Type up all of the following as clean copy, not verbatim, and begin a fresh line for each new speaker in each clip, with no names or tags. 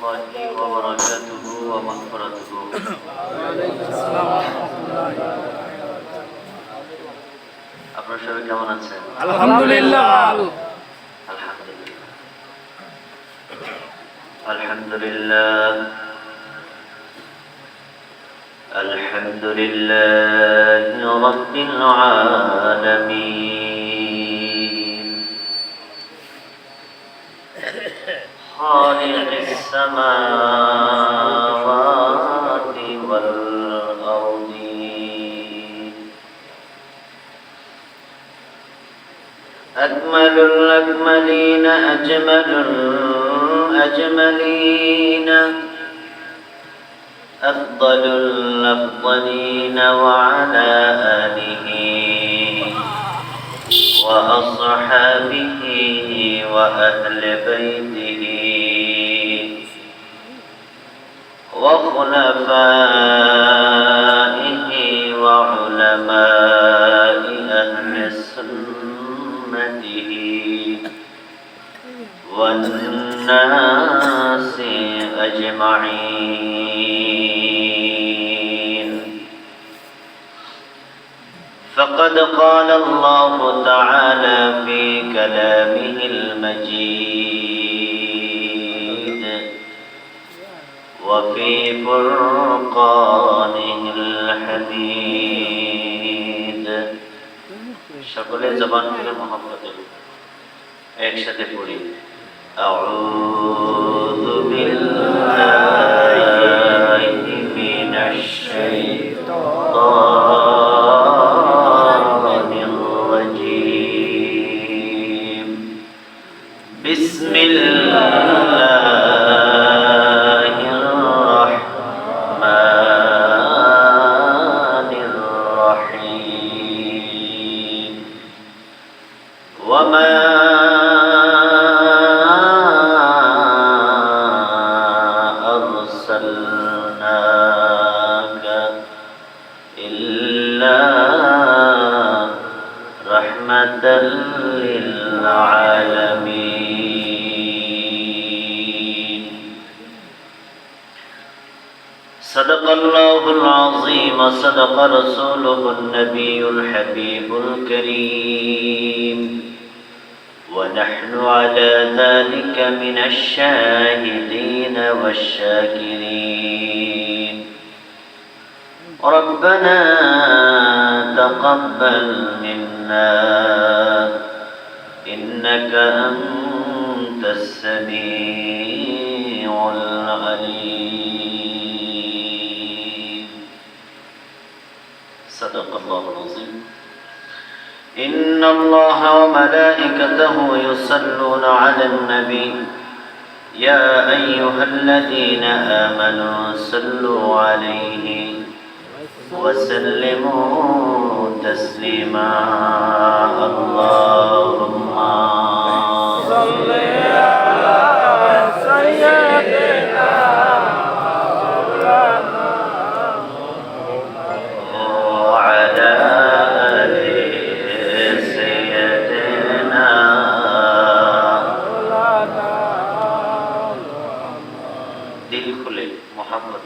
الله وبركاته ومغفرته. আপনারা সবাই কেমন আছেন?
আলহামদুলিল্লাহ।
আলহামদুলিল্লাহ। আলহামদুলিল্লাহ রাব্বিল আলামিন। خالق السماوات والأرض أكمل الأكملين أجمل الأجملين أفضل الأفضلين وعلى آله وأصحابه وأهل بيته وخلفائه وعلماء أهل سنته والناس أجمعين. فقد قال الله تعالى في كلامه المجيد وفي فرقانه الحميد. সকলে জবান খুলে মহব্বতে একসাথে পড়ি আউযু বিল্লাহি মিনাশ শাইতানির রাজীম। বিসমিল্লাহির রাহমানির রাহিম। ওয়ামা للعالمين. صدق الله العظيم وصدق رسوله النبي الحبيب الكريم ونحن على ذلك من الشاهدين والشاكرين. ربنا تقبل منا إنك أنت السميع العليم. صدق الله العظيم. إن الله وملائكته يصلون على النبي يا أيها الذين آمنوا صلوا عليه وسلموا تسليما. اللهم صل على سيدنا وعلى آل سيدنا. दिल खुले मोहब्बत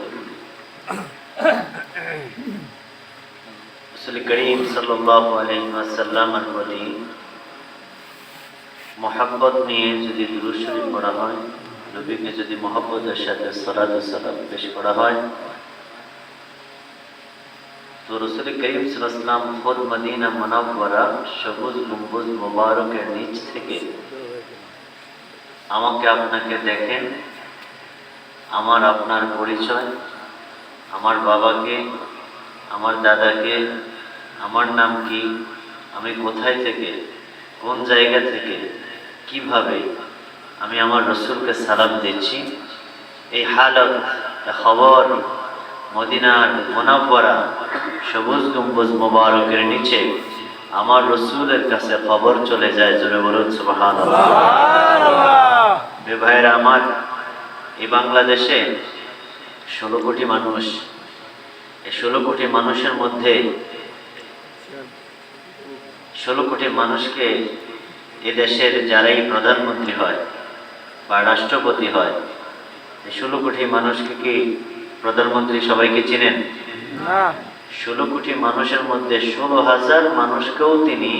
रसूल करीम सल्लल्लाहु अलैहि वसल्लमेর প্রতি মহব্বত নিয়ে যদি দুরূদ শরীফ পড়া হয়, নবীকে যদি মহব্বতের সাথে সালাত ও সালাম পেশ করা হয়, তো রসুল করিম সাল্লাল্লাহু আলাইহি ওয়াসাল্লাম খুদ মদিনা মুনাওয়ারা সবুজ গম্বুজ মোবারকের নিচ থেকে আমাকে আপনাকে দেখেন, আমার আপনার পরিচয়, আমার বাবাকে, আমার দাদাকে, আমার নাম কি, আমি কোথায় থেকে, কোন জায়গা থেকে, কিভাবে আমি আমার রসুলকে সালাম দিচ্ছি, এই হালত খবর মদিনার মুনাওয়ারা সবুজ গম্বুজ মোবারকের নিচে আমার রসুলের কাছে খবর চলে যায়। জোরে বলুন সুবহানাল্লাহ। ভাইরা আমার, এই বাংলাদেশে 16 কোটি মানুষ, এই 16 কোটি মানুষের মধ্যে 16 কোটি মানুষকে এ দেশের যারাই প্রধানমন্ত্রী হয় বা রাষ্ট্রপতি হয় এই 16 কোটি মানুষকে কি প্রধানমন্ত্রী সবাইকে চিনেন?
না।
16 কোটি মানুষের মধ্যে 16,000 মানুষকেও তিনি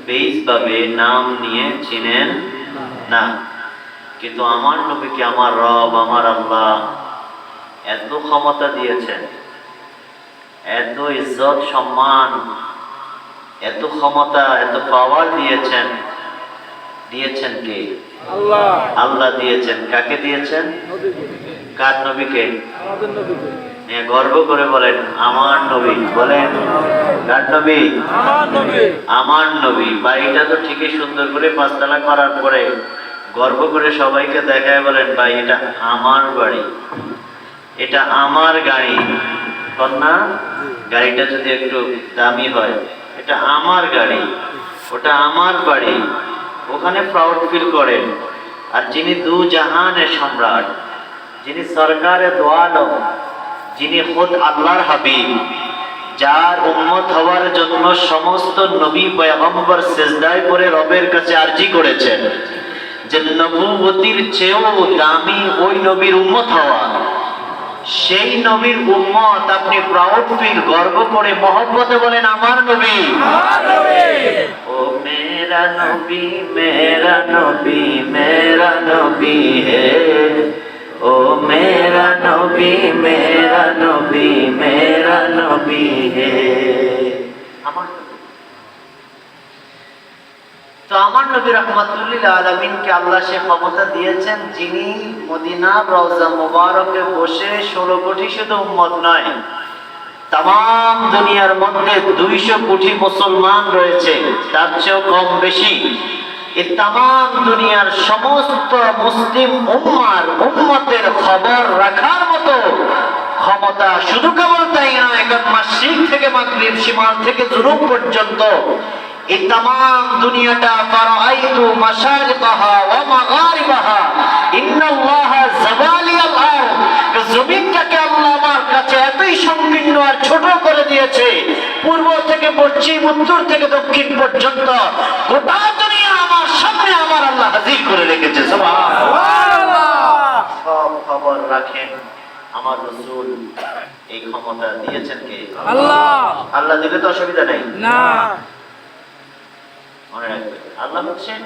বেইজভাবে নাম নিয়ে চিনেন না। কিন্তু আমার নবীকে আমার রব, আমার আল্লাহ এত ক্ষমতা দিয়েছেন, এত ইজ্জত সম্মান, এত ক্ষমতা, এত পাওয়ার দিয়েছেন। দিয়েছেন কে?
আল্লাহ।
আল্লাহ দিয়েছেন। কাকে দিয়েছেন?
নবীকে।
কার নবীকে?
আমাদের নবীকে।
গর্ব করে বলেন আমার নবী। বলেন কার নবী?
আমার নবী।
আমার নবী। বাড়িটা তো ঠিকই সুন্দর করে 5 তলা করার পরে গর্ব করে সবাইকে দেখায় বলেন ভাই এটা আমার বাড়ি, এটা আমার গাড়ি। কন্যা গাড়িটা যদি একটু দামি হয়, এটা আমার গাড়ি, ওটা আমার বাড়ি, ওখানে প্রাউড ফিল করেন। আর যিনি দু জাহানের সম্রাট, যিনি সরকারে দো আলম, যিনি খুদ আল্লাহর হাবিব, যার উম্মত হওয়ার জন্য সমস্ত নবী পয়গম্বর সিজদায় পড়ে রবের কাছে আরজি করেছেন যে নবুয়তির চেয়েও দামি ওই নবীর উম্মত হওয়া, সেই নবীর উম্মত আপনি প্রাউড ফিল, গর্ব করে মহব্বতে বলেন আমার নবী। ও মেরা নবী, মেরা নবী, মেরা নবী হে, ও মেরা নবী, মেরা নবী, মেরা নবী হে। আমার নবী। তো আমার নবী রাহমাতুল লিল আলামিনকে আল্লাহ সে ক্ষমতা দিয়েছেন, যিনি মদিনার রওজা মুবারকে বসে 16 কোটি শুধু উম্মত নয়, তাম দুনিয়ার মধ্যে 200 কোটি মুসলমান রয়েছে, তার চেয়েও কম বেশি। এই তাম দুনিয়ার সমস্ত মুসলিম উম্মতের খবর রাখার মতো ক্ষমতা শুধু কেবল তাই নয়, এখন মাশরিক থেকে মাগরিব, শিমাল থেকে জুনুব পর্যন্ত এই তাম দুনিয়াটা ফারাআইতু মাশারিকাহা ওয়া মাগারিবাহা ইন্নাল্লাহা জাওয়ালিয়াল আরদ, জমিনটাকে আল্লাহ আমার কাছে এতই সংকীর্ণ আর ছোট করে দিয়েছে, পূর্ব থেকে পশ্চিম, উত্তর থেকে দক্ষিণ পর্যন্ত গোটা দুনিয়া আমার সামনে আমার আল্লাহ হাজির করে রেখেছে। সুবহানাল্লাহ। সব খবর রাখেন আমার রাসূল। এই ক্ষমতা দিয়েছেন কে?
আল্লাহ।
আল্লাহ দিলে তো অসুবিধা নেই
না।
মনে রাখবেন, আল্লাহ হচ্ছেন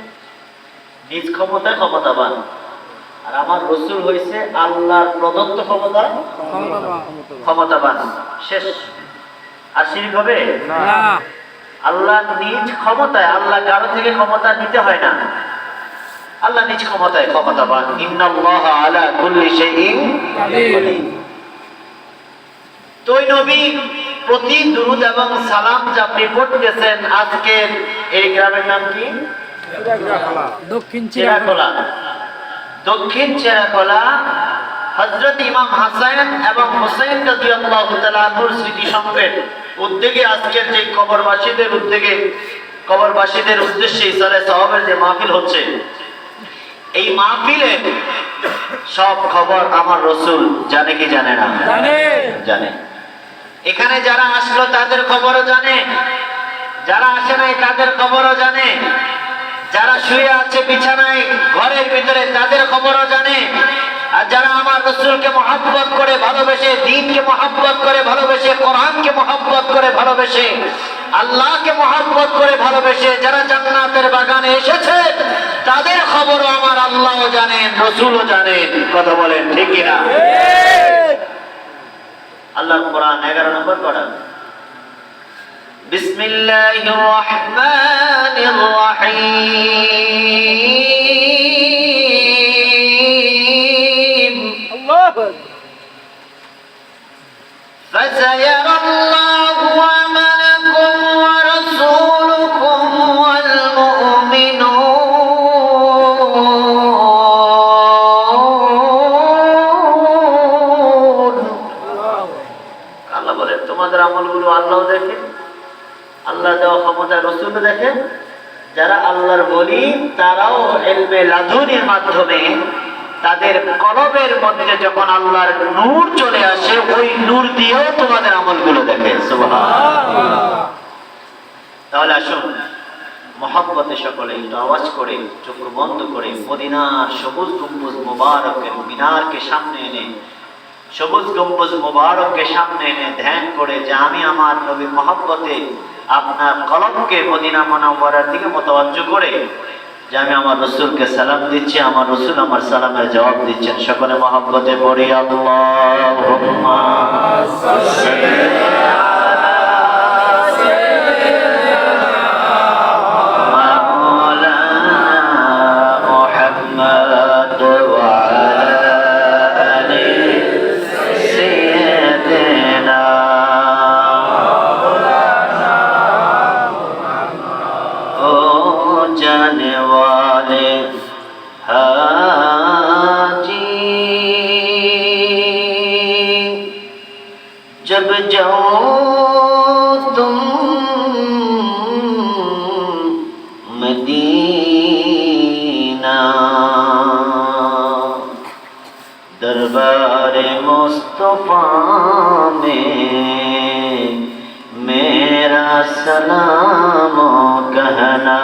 নিজ ক্ষমতায় ক্ষমতাবান, আর আমার রাসূল হইছে আল্লাহর প্রদত্ত ক্ষমতায় ক্ষমতাবান। শেষ। আর শিরক হবে
না।
আল্লাহ নিজ ক্ষমতায়, আল্লাহ কারো থেকে ক্ষমতা নিতে হয় না, আল্লাহ নিজ ক্ষমতায় ক্ষমতাবান। ইন্নাল্লাহা আলা কুল্লি শাইইন কাদির। তো নবী প্রতি দুরূদ এবং সালাম যা আপনি পড়তেছেন, আজকের এই গ্রামের নাম কি?
দক্ষিণ
চেরাখোলা। দক্ষিণ চেরাখোলা হযরত ইমাম হাসান এবং হুসাইন রাদিয়াল্লাহু তাআলা আনহুর স্মৃতি সংকেত উদ্যোগে আজকের যে কবরবাসীদের উদ্দেশ্যে ইসালে সাওয়াবের যে মাহফিল হচ্ছে, এই মাহফিলে সব খবর আমার রাসূল জানে কি জানে না? জানে। এখানে যারা আসলো তাদের খবরও জানে, যারা আসে নাই তাদের খবরও জানে, যারা শুয়ে আছে বিছানায় ঘরের ভিতরে তাদের খবরও জানে। আর যারা আমার রাসূলকে মহব্বত করে ভালোবেসে, দ্বীনকে মহব্বত করে ভালোবেসে, কোরআনকে মহব্বত করে ভালোবেসে, আল্লাহকে মহব্বত করে ভালোবেসে যারা জান্নাতের বাগানে এসেছে, তাদের খবরও আমার আল্লাহও জানেন, রাসূলও জানেন। কথা বলেন ঠিক কি না? আল্লাহ কোরআন 11 নম্বর পড়া। বিসমিল্লাহির রহমানির রহিম।
আল্লাহু
فسيرى الله عملكم ورسولكم والمؤمنون। আল্লাহ বলেন তোমাদের আমলগুলো আল্লাহ দেখে, আল্লাহ দেওয়া ক্ষমতা রাসূল দেখে। যারা আল্লাহর ওলি তারাও ইলমে লাদুনির মাধ্যমে তাদের কলবের মধ্যে যখন আল্লাহর নূর চলে আসে, ওই নূর দিয়েও তোমাদের আমলগুলো দেখে। সুবহানাল্লাহ। তাহলে আসুন মহব্বতে সকলে একটু আওয়াজ করে চোখ বন্ধ করে মদিনার সবুজ গম্বুজ মোবারকের মিনারকে সামনে এনে সবুজ গম্বুজ মোবারককে সামনে এনে ধ্যান করে যে আমি আমার নবীর মহব্বতে আপনার কলবকে মদিনা মুনাওয়ারার দিকে মোতাওয়াজ্জহ করে যে আমি আমার রসুলকে সালাম দিচ্ছি, আমার রসুল আমার সালামের জবাব দিচ্ছেন। সকলে মহব্বতে পড়ি আল্লাহুম্মা जब जाओ तुम मदीना दरबार मुस्तफा में मेरा सलाम कहना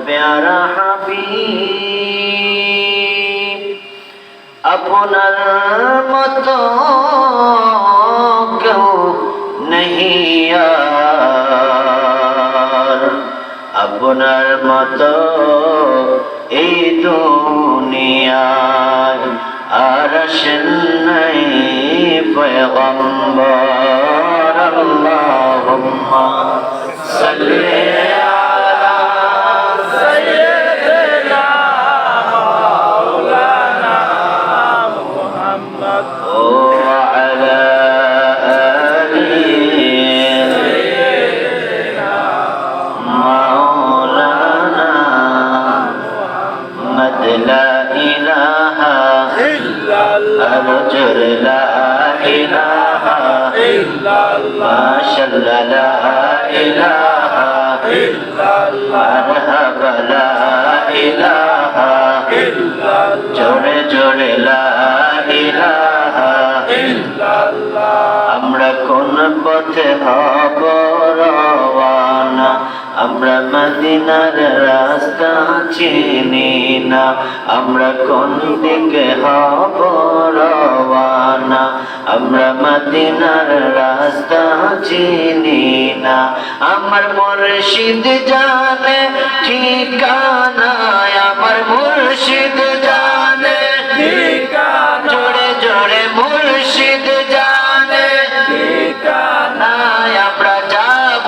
प्यारा हबीब अपनार मतो क्यों नहीं यार अपनार मतो ए दुनियाय आरश नहीं पैगंबर अल्लाहुम्मा सल्ली माशाअल्लाह ला इलाहा इल्लल्लाह मरहबा ला इलाहा इल्लल्लाह जोड़े जोड़े ला इलाहा इल्लल्लाह আমরা কোন পথে হব রওয়ানা আমরা মদিনার রাস্তা চিনি না আমরা কোন দিকে হব রওয়ানা আমরা মদিনার রাস্তা চিনি না আমার মুর্শিদ জানে ঠিকানা আমার মুর্শিদ জানে ঠিকানা জোরে জোরে মুর্শিদ জানে ঠিকানা আমরা যাব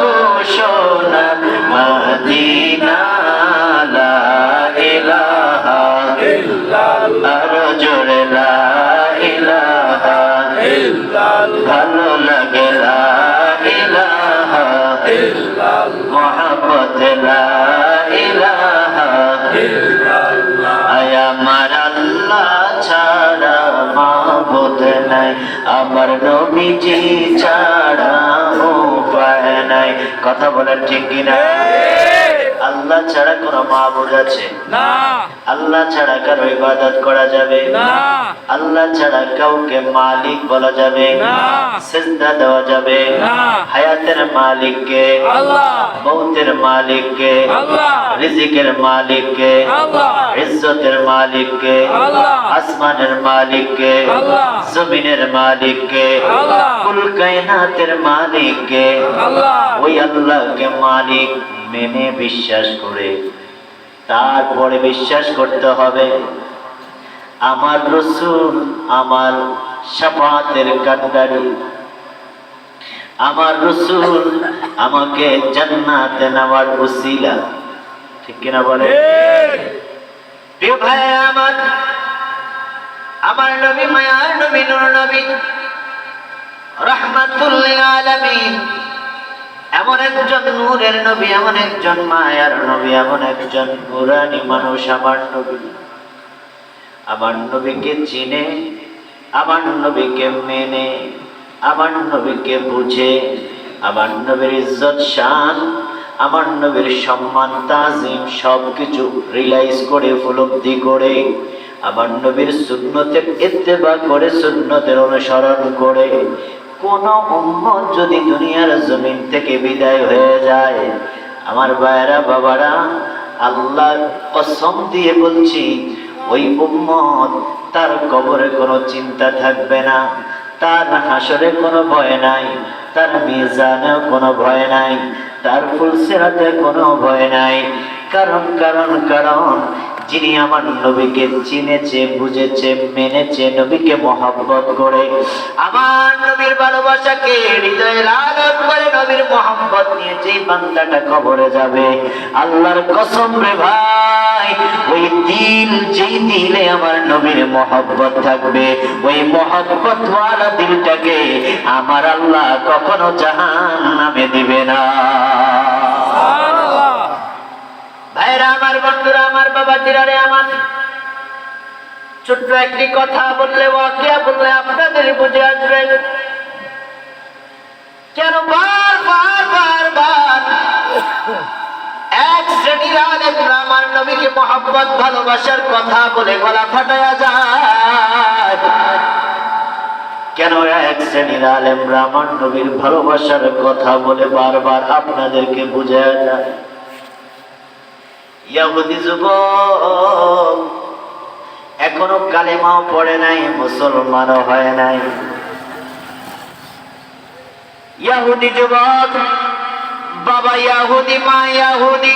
সোনার মদিনা লা ইলাহা ইল্লাল্লাহ আর জোরে লা ইলাহা ইল্লাল্লাহ ভালো লাগে লা ইলাহা ইল্লাল্লাহ মোহাব্বত লা ইলাহা ইল্লাল্লাহ আয় আমার আল্লাহ ছাড়া মাবুদ নাই আমার নবীজি ছাড়া উপায় নাই কথা বলেন ঠিক কিনা আল্লাহ ছাড়া কোনো মাবুদ আছে না আল্লাহ ছাড়া কারো ইবাদত করা যাবে না আল্লাহ ছাড়া কাউকে মালিক বলা যাবে না সিজদা দেওয়া যাবে না হায়াতের মালিক কে আল্লাহ মৌতের মালিক কে আল্লাহ রিজিকের মালিক কে আল্লাহ ইজ্জতের মালিক কে আল্লাহ আসমানের মালিক কে আল্লাহ জমিনের মালিক কে আল্লাহ কুল কায়নাতের মালিক কে আল্লাহ ওই আল্লাহকে মালিক মেনে বিশ্বাস করে তারপরে বিশ্বাস করতে হবে আমার রাসূল আমার শাফাতের কান্ডারি আমার রাসূল আমাকে জান্নাতে নেওয়ার ওসিলা ঠিক কিনা বলে প্রিয় ভাই আমার নবী মায়ার নবী নূর নবী রাহমাতুল লিল আলামিন এমন একজন নূরের নবী এমন একজন মায়ার নবী এমন একজন নুরানি মানুষ আমার নবীকে চিনে আমার নবীকে মেনে, আমার নবীকে বুঝে, আমার নবীর ইজ্জত শান, আমার নবীর সম্মান তাজিম সবকিছু রিয়ালাইজ করে, উপলব্ধি করে, আমার নবীর সুন্নতের ইত্তেবা করে, সুন্নতের অনুসরণ করে কোন উম্মত যদি দুনিয়ার জমিন থেকে বিদায় হয়ে যায়, আমার ভাইরা বাবারা, আল্লাহর কসম দিয়ে বলছি, ওই উম্মত তার কবরে কোনো চিন্তা থাকবে না, তার হাসরে কোনো ভয় নাই, তার মিজানেও কোনো ভয় নাই, তার ফুলসিরাতে কোনো ভয় নাই। কারণ কারণ কারণ যিনি আমার নবীকে চিনেছে, বুঝেছে, মেনেছে, নবীকে মহব্বত করে, আমার নবীর ভালোবাসাকে হৃদয়ে লালন করে, নবীর মহব্বত নিয়ে যেই বান্দাটা কবরে যাবে, আল্লাহর কসম রে ভাই, ওই দিল, যেই দিলে আমার নবীর মহব্বত থাকবে, ওই মহব্বত ওয়ালা দিলটাকে আমার আল্লাহ কখনো জাহান্নামে দিবে না। ভাইরা আমার, বন্ধুরা আমার, বাবা জিরারে আমার, ছোট্ট একটি কথা বললে, ওয়াকিয়া বললে আপনাদের বুঝে আসবে কেন বারবার এক শ্রেণীর আলেমরা আমার নবীকে মহব্বত ভালোবাসার কথা বলে গলা ফাটায়া যায়। কেন এক শ্রেণীর আলেমরা আমার নবীর ভালোবাসার কথা বলে বারবার আপনাদেরকে বুঝায়া যায়? ইহুদি যুবক এখনো কালেমাও পড়ে নাই, মুসলমানও হয় নাই। ইহুদি যুবক, বাবা ইহুদি, মা ইহুদি,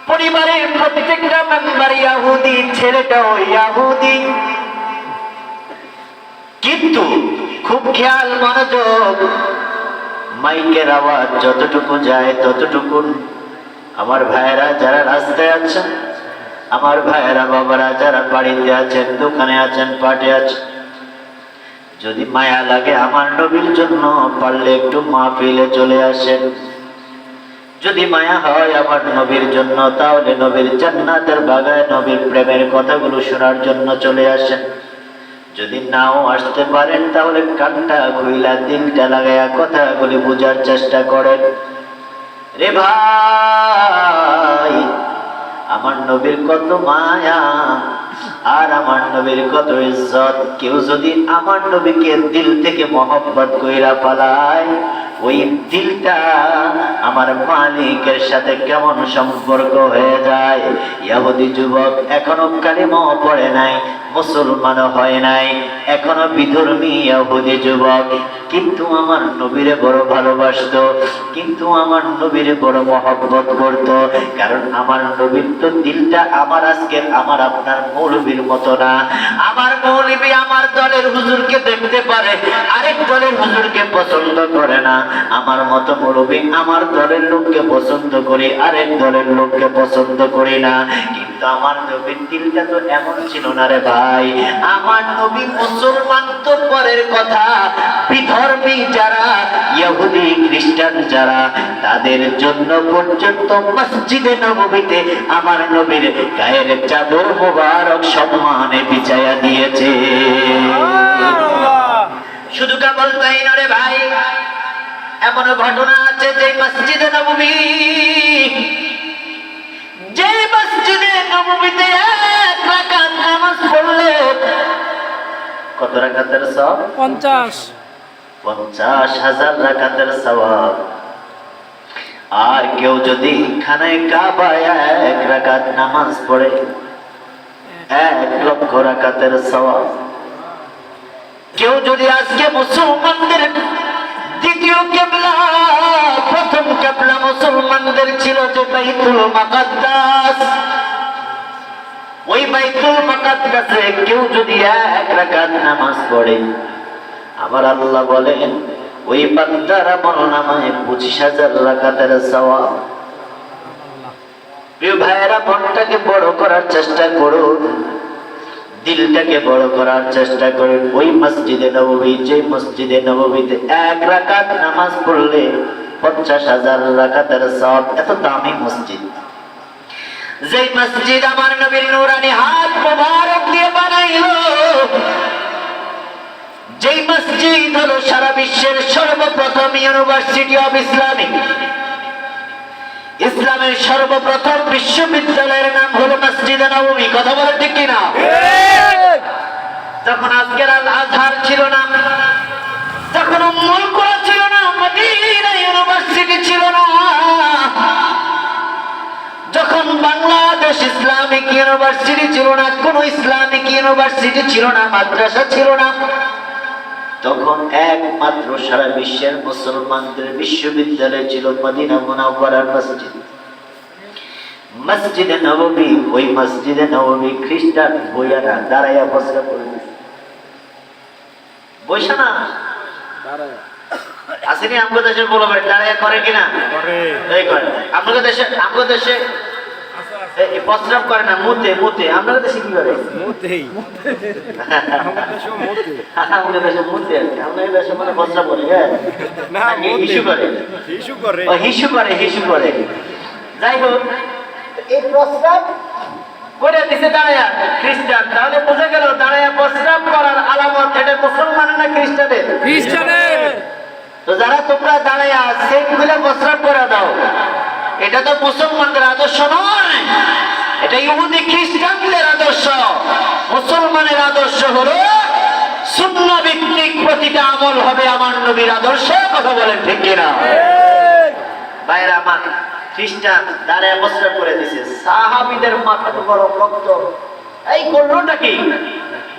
পরিবারের প্রত্যেকটা মেম্বার ইহুদি, ছেলেটাও ইহুদি, কিন্তু খুব খেয়াল, মনোযোগ, মাইকের আওয়াজ যতটুকু যায় ততটুকু আমার ভাইয়েরা যারা রাস্তায় আছেন, আমার ভাইয়েরা বাবারা যারা বাড়িতে আছেন, দোকানে আছেন, পাটে আছেন, যদি মায়া লাগে আমার নবীর জন্য পারলে একটু মাহফিলে চলে আসেন। যদি মায়া হয় আমার নবীর জন্য, তাহলে নবীর জান্নাতের বাগায় নবীর প্রেমের কথাগুলো শোনার জন্য চলে আসেন। যদি নাও আসতে পারেন তাহলে কানটা খুইলা দিলটা লাগাইয়া কথাগুলি বোঝার চেষ্টা করেন। রে ভাই, আমার নবীর কত মায়া আর আমার নবীর কত ইজ্জত। কেউ যদি আমার নবীকে দিল থেকে মহব্বত কইরা পালায়, ওই দিলটা আমার মালিকের সাথে কেমন সম্পর্ক হয়ে যায়। ইহুদি যুবক এখনো কালেমাও পড়ে নাই, মুসলমানও হয় নাই, এখনো বিধর্মী ইহুদি যুবক, কিন্তু আমার নবীরে বড় ভালোবাসতো, কিন্তু আমার নবীরে বড় মহব্বত করত। কারণ আমার নবীর তো দিলটা আমার আজকে আমার আপনার মৌলবীর মতো না। আমার মৌলবী আমার দলের হুজুরকে দেখতে পারে, আরেক দলের হুজুরকে পছন্দ করে না। আমার মতো মৌলবী আমার দলের লোককে পছন্দ করি, আরেক দলের লোককে পছন্দ করি না। কিন্তু আমার নবীর দিলটা তো এমন ছিল না রে ভাই। আমার নবী মুসলমান তো পরের কথা, বিধর্মী যারা ইহুদি খ্রিস্টান যারা, তাদের জন্য পর্যন্ত মসজিদে নববীতে আমার নবীর গায়ের চাদর মোবারক সম্মানে বিছায়া দিয়েছে। শুধু কেবল তাই না রে ভাই, এমন ঘটনা আছে যে মসজিদে নববী, যে মসজিদে নববীতে এক রাকাত নামাজ পড়লে কত রাকাতের সওয়াব? 50,000 রাকাতের সওয়াব। আর কেউ যদি খানায় কাবায় এক রাকাত নামাজ পড়ে 1,00,000 রাকাতের সওয়াব। কেউ যদি আজকে মুসলমানদের দ্বিতীয় কিবলা, প্রথম কিবলা মুসলমানদের ছিল যে বাইতুল মুকাদ্দাস, ওই বাইতুল মুকাদ্দাসে কেউ যদি এক রাকাত নামাজ পড়ে, আমার আল্লাহ বলেন ওই বান্দার আমলনামায় 25,000 রাকাতের সওয়াব। প্রিয় ভাইয়েরা, মনটাকে বড় করার চেষ্টা করুন, দিলটাকে বড় করার চেষ্টা করুন। ওই মসজিদে নববী, যে মসজিদে নববীতে এক রাকাত নামাজ পড়লে 50,000 রাকাতের সওয়াব। এত দামি মসজিদ, যেই মসজিদ আমার নবীর নূরানি হাত মোবারক দিয়ে বানাইলো, যেই মসজিদ হলো সারা বিশ্বের সর্বপ্রথম ইউনিভার্সিটি অফ ইসলামিক, ইসলামের সর্বপ্রথম বিশ্ববিদ্যালয়ের নাম হলো মসজিদে নববী। কথা বলে ঠিক কিনা? যখন আজকের আল আজহার ছিল না, যখন উম্মুল কুরা ছিল না, মদিনা ইউনিভার্সিটি ছিল না, যখন বাংলাদেশ ইসলামিক ইউনিভার্সিটি ছিল না, কোন ইসলামিক ইউনিভার্সিটি ছিল না, মাদ্রাসা ছিল না, তখন একমাত্র সারা বিশ্বের মুসলমানদের বিশ্ববিদ্যালয় ছিল মদিনা মুনাওয়ারার মসজিদ, মসজিদে নববী। ওই মসজিদে নববী খ্রিস্টান বইয়ারা দাঁড়াইয়া বসরা করে দিছে। বৈশা না আসেনি আমাদের দেশের বলো ভাই, দাঁড়াইয়া করে কিনা? এই করে। আমাদের দেশে এই প্রস্রাব করে না, মুতে মুতে। আপনাদের দেশে কি করে? আমাদের দেশে মুতে আছে, আমাদের দেশে মানে প্রস্রাব করে। হ্যাঁ, হিসু করে, হিসু করে। যাই হোক, এই প্রস্রাব করে দিছে দাঁড়াইয়া খ্রিস্টান। তাহলে বোঝা গেল দাঁড়াইয়া প্রস্রাব করার আলামত এটা মুসলমানের না খ্রিস্টানের? খ্রিস্টানের। তো যারা তোমরা দাঁড়াইয়া সেট খুলে প্রস্রাব করে দাও, এটা তো মুসলমানদের আদর্শ নয়, এটা ইহুদি খ্রিস্টানদের আদর্শ। মুসলমানের আদর্শ হলো সুন্নাহ ভিত্তিক প্রতিটা আমল হবে আমার নবীর আদর্শে। কথা বলেন ঠিক কিনা? ভাইরা আমার, খ্রিস্টান দাঁড়ায় প্রস্রাব করে দিছে, সাহাবীদের মাথা তো গরম, রক্ত। এই করলোটা কি?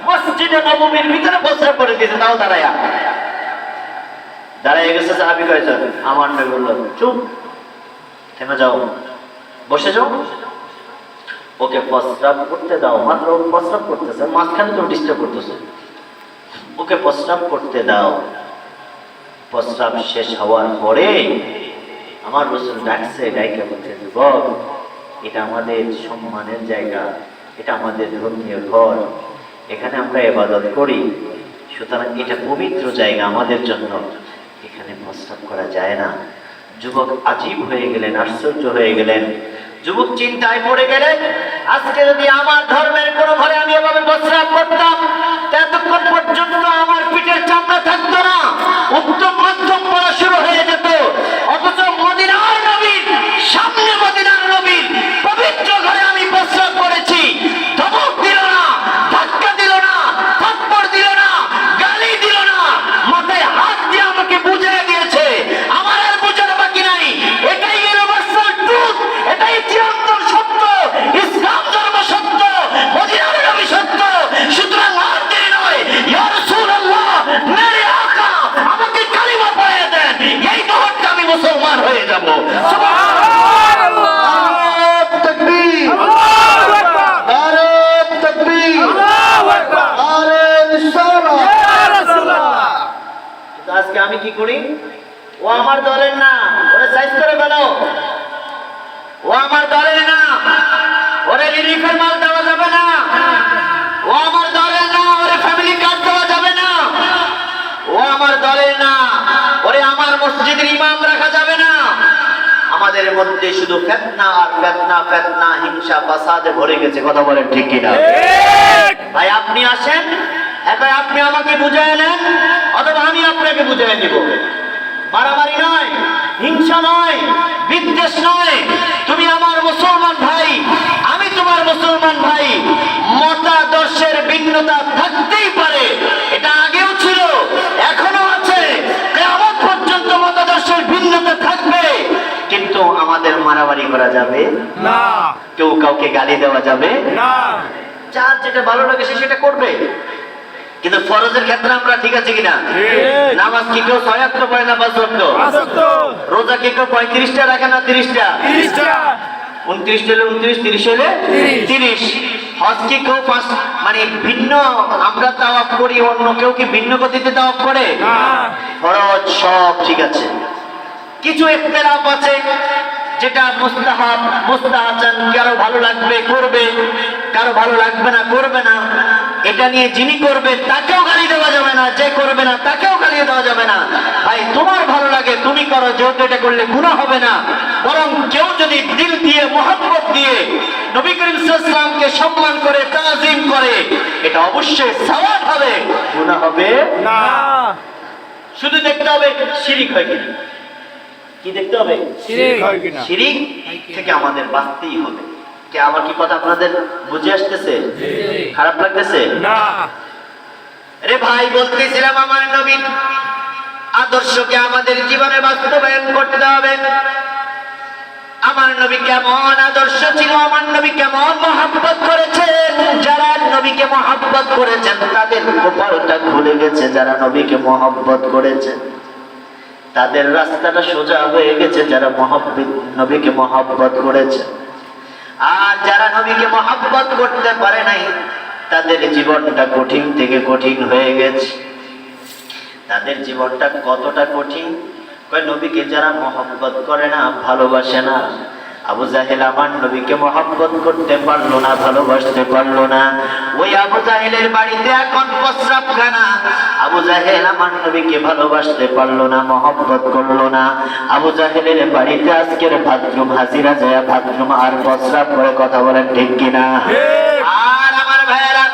মসজিদে নববীর ভিতরে প্রস্রাব করে দিছে, তাও দাঁড়ায়া গেছে। সাহাবী কয়েকজন, আমার নবী বলল চুপ, থেমে যাও, বসে যাও, ওকে প্রস্রাব করতে দাও। মাত্র প্রস্রাব করতেছে, মাঝখানে তো ডিস্টার্ব করতেছে, ওকে প্রস্রাব করতে দাও। প্রস্রাব শেষ হওয়ার পরে আমার রাসূল ডাকছে, ডাইকা বলছে, যুবক, এটা আমাদের সম্মানের জায়গা, এটা আমাদের ধর্মীয় ঘর, এখানে আমরা ইবাদত করি, সুতরাং এটা পবিত্র জায়গা আমাদের জন্য, এখানে প্রস্রাব করা যায় না। যুবক আজীব হয়ে গেলেন, আশ্চর্য হয়ে গেলেন। যুবক চিন্তায় পড়ে গেলেন, আজকে যদি আমার ধর্মের কোন ঘরে আমি এভাবে প্রস্রাব করতাম, ততক্ষণ পর্যন্ত আমার পিঠের চামড়া থাকতো না, উত্তম মধ্যম পড়া শুরু হয়ে যেত। অথচ মদিনার নবীর সামনে, মদিনার নবীর পবিত্র ঘরে আমি প্রস্রাব করেছি, ধমক দিল না, ধাক্কা দিল না, থাপ্পড় দিল না, গালি দিল না, মাথায় হাত দিয়ে আমাকে বুঝিয়ে দিয়েছে। আমার আর বোঝার বাকি নাই, এটাই ইউনিভার্সাল ট্রুথ, এটাই চিরন্তন সত্য, ইসলাম ধর্ম সত্য, মদিনার নবী সত্য। সুতরাং আর দেরি নয়, ইয়া রাসূলুল্লাহ, মেরে আকা, আমাকে কালিমা পড়িয়ে দেন, এই মুহূর্তে আমি মুসলমান হয়ে যাব। সুবহানাল্লাহ, আল্লাহু তাকবীর, আল্লাহু আকবার, নারে তাকবীর, আল্লাহু আকবার, নারে রিসালাত, ইয়া রাসূলুল্লাহ। আজকে আমি কি করি? ও আমার দলের না, ওরে সাইজ করে ফেলো। ও আমার দলের না, ওরে রিলিফের মাল দেওয়া যাবে না। ও আমার দলের না, ওরে ফ্যামিলি কার্ড দেওয়া যাবে না। ও আমার দলের না, ওরে আমার মসজিদের ইমাম রাখা যাবে না। আমাদের মধ্যে শুধু ফিতনা আর ফিতনা, ফিতনা, হিংসা, ফাসাদে ভরে গেছে। কথা বলেন ঠিক কিনা? ভাই আপনি আসেন, এখন আপনি আমাকে বুঝিয়ে নেন, অথবা আমি আপনাকে বুঝিয়ে দিব। মারামারি নয়, হিংসা নয়, বিদ্বেষ নয়। তুমি আমার মুসলমান ভাই, আমি তোমার মুসলমান ভাই। মতাদর্শের ভিন্নতা থাকতেই পারে, এটা আগেও ছিল, এখনো আছে, কিয়ামত পর্যন্ত মতাদর্শের ভিন্নতা থাকবে, কিন্তু আমাদের মারামারি করা যাবে না, কেউ কাউকে গালি দেওয়া যাবে না। যার যেটা ভালো লাগে সে সেটা করবে, কিন্তু ফরজের ক্ষেত্রে আমরা ঠিক আছে কিনা? নামাজ কি কেউ 6 ওয়াক্ত পড়ে না 5 ওয়াক্ত? রোজা কি কেউ 35টা রাখে না 30টা? 29 হলে 29, 30 হলে 30। হজ কি কেউ মানে ভিন্ন আমরা তাওয়াফ করি, অন্য কেউ কি ভিন্ন গতিতে তাওয়াফ করে? ফরজ সব ঠিক আছে, কিছু ইখতিলাফ আছে, যেটা মুস্তাহাব, মুস্তাহাসান, কারো ভালো লাগবে করবে, কারো ভালো লাগবে না করবে না। এটা নিয়ে যিনি করবে তাকেও গালি দেওয়া যাবে না, যে করবে না তাকেও গালি দেওয়া যাবে না। ভাই তোমার ভালো লাগে তুমি করো, যেহেতু এটা করলে গুনাহ হবে না।
বরং কেউ যদি দিল দিয়ে মোহাম্মত দিয়ে নবী করিম সাল্লাল্লাহু আলাইহি ওয়াসাল্লামকে সম্মান করে তাজিম করে এটা অবশ্যই সওয়াব হবে, গুনাহ হবে
না।
শুধু দেখতে হবে শিরিক হয় কিনা। কি দেখতে হবে?
শিরিক হয় কিনা।
শিরিক থেকে আমাদের বাঁচতেই হবে। কে আমার কি কথা আপনাদের বুঝে আসতেছে? খারাপ লাগতেছে?
না।
রে ভাই, বলতেছিলাম আমার নবীর আদর্শকে আমাদের জীবনে বাস্তবায়ন করতে হবে। আমার নবী কেমন আদর্শ ছিল, আমার নবী কেমন মহব্বত করেছেন। যারা নবীকে মহব্বত করেছেন তাদের কপালটা খুলে গেছে। যারা নবীকে মহব্বত করেছেন তাদের রাস্তাটা সোজা হয়ে গেছে। যারা নবীকে মহব্বত করেছে, আর যারা নবীকে মহব্বত করতে পারে নাই তাদের জীবনটা কঠিন থেকে কঠিন হয়ে গেছে। তাদের জীবনটা কতটা কঠিন, কয় নবীকে যারা মহব্বত করে না, ভালোবাসে না। আবু জাহেল আমার নবীকে মহব্বত করতে পারলো না, ভালোবাসতে পারলো না। ওই আবু জাহেলের বাড়িতে এখন প্রস্রাবখানা। আবু জাহেল আমার নবীকে ভালোবাসতে পারলো না, মহব্বত করলো না। আবু জাহেলের বাড়িতে আজকের বাথরুম হাজিরা যায়, বাথরুম আর প্রস্রাব করে, কথা বলেন ঠিক কিনা? আর আমার ভাইয়েরা,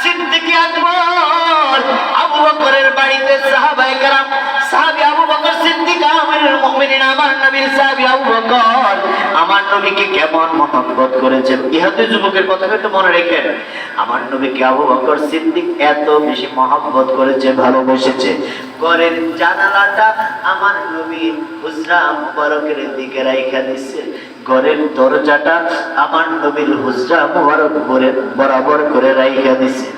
সিদ্দিক আকবর আবু বকরের বাড়িতে সাহাবায়ে কেরাম, সাহাবী আবু বকর সিদ্দিক আমিরুল মুমিনিন আমার নবীর সাহাবী আবু বকর আমার নবীকে কেমন মহব্বত করেছেন। ইহাতে যুবকের কথা একটু মনে রেখেন। আমার নবীকে আবু বকর সিদ্দিক এত বেশি মহব্বত করেছে, ভালোবেসেছে, ঘরের জানালাটা আমার নবীর হুজরা মুবারকের দিকে রাইখা দিচ্ছে। ঘরের দরজাটা আমার নবীর হুজরা মুবারক বরাবর করে রাইখা দিছে।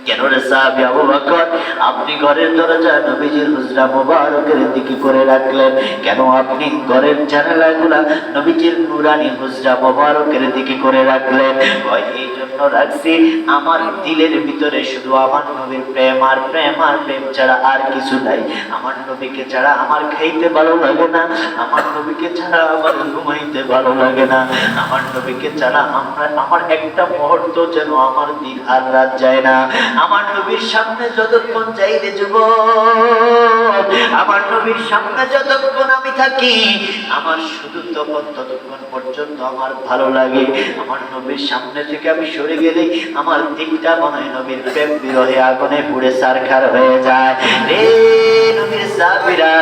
কেন রে সাহাবী আবু বকর, আপনি ঘরের দরজা নবীজির হুজরা মুবারকের দিকে করে রাখলেন কেন? আপনি ঘরের জানালাগুলা নবীজির নূরানি হুজরা মুবারকের দিকে করে রাখলেন? এই জন্য রাখছি, আমার দিলের ভিতরে শুধু আমার নবীর প্রেম আর প্রেম আর প্রেম ছাড়া আর কিছু নাই। আমার নবীকে ছাড়া আমার খাইতে ভালো লাগে না, আমার নবীকে ছাড়া আমার ঘুমাইতে ভালো লাগে না, আমার নবীকে ছাড়া আমার একটা মুহূর্ত যেন আমার দিন আর রাত যায় না। আমার নবীর সামনে যতক্ষণ যাইতে যুবক, আমার নবীর সামনে যতক্ষণ আমি থাকি, আমার শুধু ততক্ষণ পর্যন্ত আমার ভালো লাগে। আমার নবীর সামনে থেকে আমি সরে গেলে আমার দিকটা মনে হয় নবীর প্রেম বিরহে আগুনে পুড়ে ছারখার হয়ে যায়। রে নবীর সাহাবীরা,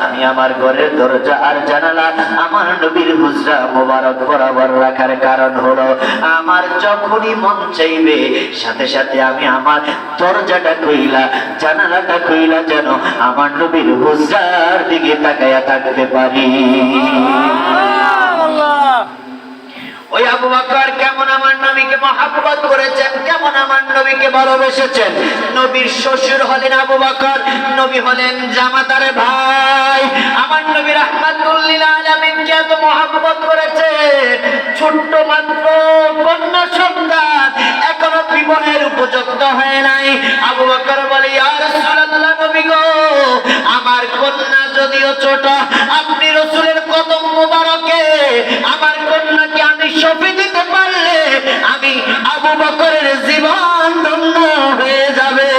আমি আমার ঘরের দরজা আর জানালা আমার নবীর হুজরা মোবারক বরাবর রাখার কারণ হলো, আমার যখনই মন চাইবে সাথে সাথে আমি আমার দরজাটা খুইলা জানালাটা খুইলা যেন আমার নবীর হুজরার দিকে তাকায়া থাকতে পারি। ওই আবু বকর কেমন আমার নবীকে মহব্বত করেছেন, কেমন আমার নবীকে ভালোবেসেছেন। নবীর শ্বশুর হলেন আবু বকর, নবী হলেন জামাতার ভাই। আমার নবী রাহমাতুল লিল আলামিনকে এত মহব্বত করেছেন, ছোট্ট মাত্র কন্যা সন্তান, এখনো বিবাহের উপযুক্ত হয় নাই। আবু বকর বলে, ইয়া রাসূলুল্লাহ, নবী গো, আমার কন্যা যদিও ছোট, আপনি রাসূলের কদম মোবারকে আমার কন্যাকে আমি সঁপে দিতে পারলে আমি আবু বকরের জীবন ধন্য হয়ে যাবে।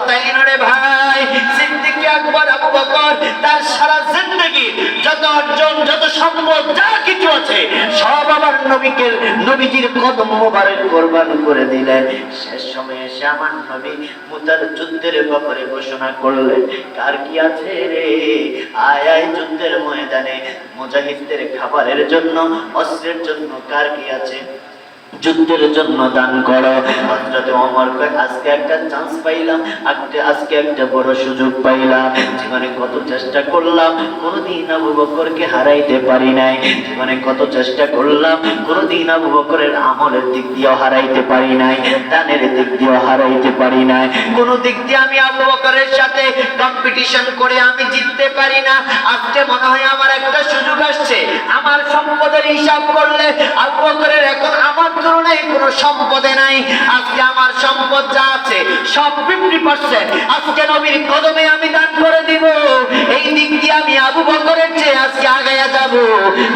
তাই নরে ভাই, সিদ্দিক আকবর আবু বকর তার সারা জিন্দেগি যত অর্জন, যত সম্পদ, যা কিছু আছে সব আমার নবীজির কদম মোবারক কুরবান করে দিলেন। শেষ সময়ে এসে আমার নবী মুতার যুদ্ধের ব্যাপারে ঘোষণা করলেন, কার কি আছে রে, আয় আয় যুদ্ধের ময়দানে মুজাহিদদের খাবারের জন্য, অস্ত্রের জন্য কার কি আছে, যুদ্ধের জন্য দান করো। হযরত ওমর কয়, আজকে একটা চান্স পাইলাম, আজকে একটা বড় সুযোগ পাইলাম। জীবনে কত চেষ্টা করলাম, কোনদিন আবু বকরকে হারাইতে পারি নাই। জীবনে কত চেষ্টা করলাম, কোনদিন আবু বকরের আমলের দিক দিয়েও হারাইতে পারি নাই, দানের দিক দিয়েও হারাইতে পারি নাই। কোন দিক দিয়ে আমি আবু বকরের সাথে কম্পিটিশন করে আমি জিততে পারি না। আজকে মনে হয় আমার একটা সুযোগ আসছে। আমার সম্পদের হিসাব করলে আবু বকরের এখন আমার তুলনায় কোনো সম্পদে নাই। আজকে আমার সম্পদ যা আছে সব 50% আজকে নবীর কদমে আমি দান করে দিব। এই দিক দিয়ে আমি আবু বকরের চেয়ে আজকে আগায়া যাব।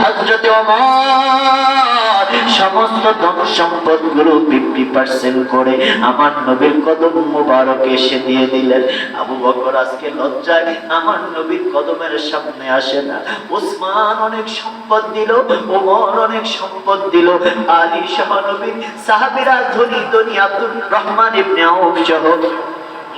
হযরত ওমর সমস্ত ধন সম্পদ গুলো 50% করে আমার নবীর কদম মুবারক এসে দিয়ে দিলেন। আবু বকর আজকে লজ্জায় আমার নবীর কদমের সামনে আসে না। ওসমান অনেক সম্পদ দিল, ওমর অনেক সম্পদ দিল, আলী সহ নবীর সাহাবীরা ধনী ধনী আব্দুর রহমান ইবনে আউফ সহ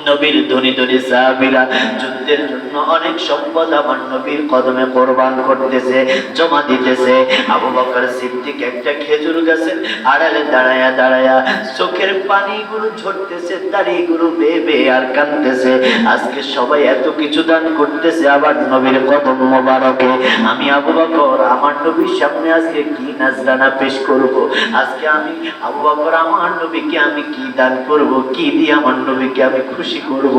নবীর ধনী ধনী সাহাবীরা যুদ্ধের জন্য অনেক সম্পদ আমার নবীর কদমে কোরবান করতেছে, জমা দিতেছে। আবু বকর সিদ্দিক একটা খেজুর গাছের আড়ালে দাঁড়ায়া দাঁড়ায়া চোখের পানিগুলো ঝরতেছে, দাড়িগুলো বেয়ে বেয়ে আর কাঁদতেছে। আজকে সবাই এত কিছু দান করতেছে আবার নবীর কদম মোবারকে, আমি আবু বকর আমার নবীর সামনে আজকে কি নাজরানা পেশ করব? আজকে আমি আবু বকর আমার নবীকে আমি কি দান করব? কি দিয়ে আমার নবীকে আমি খুশি করব?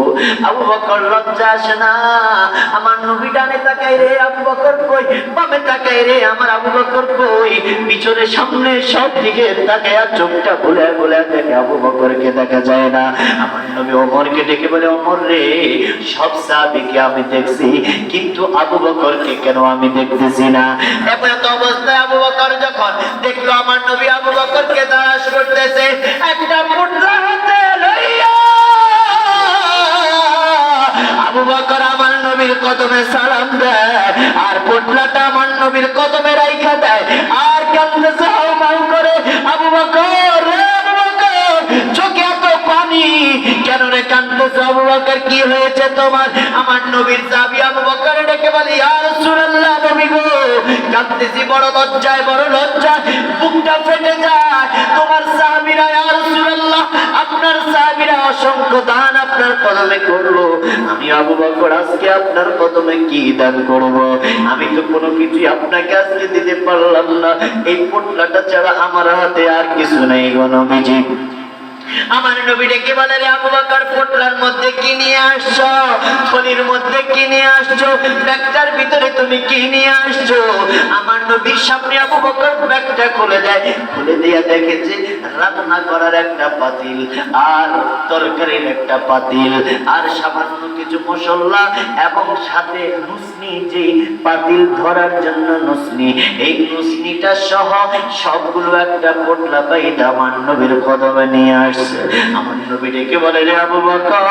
আবু বকর লজ্জা আসে না। আমার নবী ডানে তাকাই রে আবু বকর কই, বামে তাকাই রে আমার আবু বকর কই, পিছনে সামনে সব দিকে তাকায়া চোখটা ভুলে ভুলে দেখে আবু বকরকে দেখা যায় না। আমার নবী ওমরকে ডেকে বলে, ওমর রে, সব সাহাবীকে আমি দেখছি কিন্তু আবু বকরকে কেন আমি দেখতেছি না? এত অবস্থায় আবু বকর যখন দেখলো আমার নবী আবু বকরকে তালাশ করতেছে, একটা পুটলা হাতে লইয়া আবু বকর আমার নবীর কদমে সালাম দেয় আর পোটলাটা আমার নবীর কদমে রাইখা দেয় আর কাঁদতেছে হাউমাউ করে। আবু বকর রে আবু বকর, চোখে এত পানি কেন রে কাঁদতেছে? আবু বকর কি হয়েছে তোমার? আমার নবীর সাহাবী আবু বকর ডেকে বলে, ইয়া রাসূলুল্লাহ, নবী গো, কাঁদতেছি বড় লজ্জায়, বড় লজ্জায় বুকটা ফেটে যায়। তোমার সাহাবীরা ইয়া রাসূলুল্লাহ, আপনার সাহাবীরা অসংখ্য দান আপনার কদমে করলো, আমি আবু বকর আজকে আপনার কদমে কি দান করব? আমি তো কোনো কিছুই আপনাকে আজকে দিতে পারলাম না, এই পোটলাটা ছাড়া আমার হাতে আর কিছু নেই গো নবীজি। আমার নবী ডেকে বলে, রে আবু বকর, পোটলার মধ্যে কি নিয়ে আসছো? থলির মধ্যে কি নিয়ে আসছো? ব্যাগটার ভিতরে তুমি কি নিয়ে আসছো? আমার নবীর সামনে আবু বকর ব্যাগটা খুলে দেয়, খুলে দিয়ে দেখে যে রান্না করার একটা পাতিল আর তরকারির একটা পাতিল আর সামান্য কিছু মশলা এবং সাথে নুসনি, যে পাতিল ধরার জন্য নুসনি, এই নুসনিটা সহ সবগুলো একটা পোটলা পাইটা আমার নবীর কদমে নিয়ে আসছে। আমার নবী ডেকে বলে, রে আবু বকর,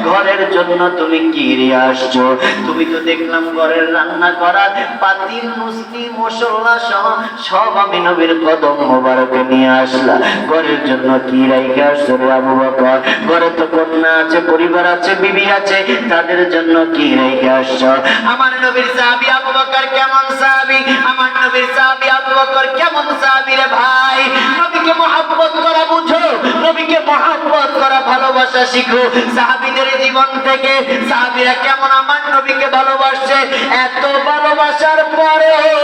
ঘরের জন্য তুমি কি নিয়ে আসছো? তুমি তো দেখলাম ঘরের রান্না করার পাতিল, নুসনি, মশলা সহ সব আমি নবীর কদম মোবারকে নিয়ে আসলাম। ঘরের জন্য কি রেখে আসছো রে আবু বকর? ঘরে তো কন্যা আছে, পরিবার আছে, বিবি আছে, তাদের জন্য কি রেখে আসছো? আমার নবীর সাহাবী আবু বকর কেমন সাহাবী? আমার নবীর সাহাবী আবু বকর কেমন সাহাবী রে ভাই? নবীকে মহব্বত করা বুঝো, নবীকে মহব্বত করা ভালোবাসা শিখো। সাহাবীদের জীবন থেকে সাহাবীরা কেমন আমার নবীকে ভালোবাসছে, এত ভালোবাসার পরেও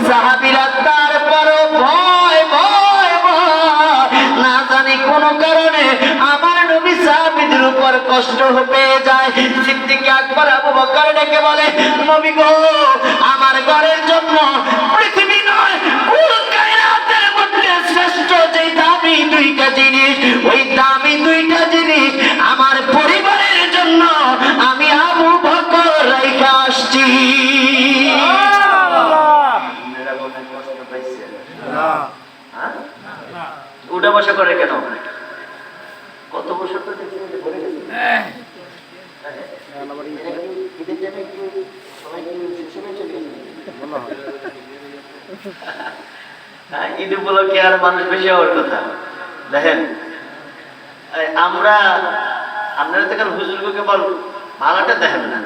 সাহাবীরা তারপরও ভয় ভয় ভয় না জানি কোন কারণে আমার নবী সাহাবীদের উপর কষ্ট পেয়ে যায়। সিদ্দিক আকবর আবু বকর ডেকে বলে, নবী গো, আমার ঘরের জন্য পৃথিবী নয় কুল কায়নাতের মধ্যে শ্রেষ্ঠ যে দামি দুইটা জিনিস, ওই দামি দুইটা জিনিস আমার পরিবারের জন্য আমি আবু বকর রাইখা আসছি। উঠা বসা করে কেন? কত বছর তো ঈদ উপলক্ষে আর মানুষ বেশি হওয়ার কথা। দেখেন, আপনারা তো হুজুরকে বল ভাড়াটা দেখেন না,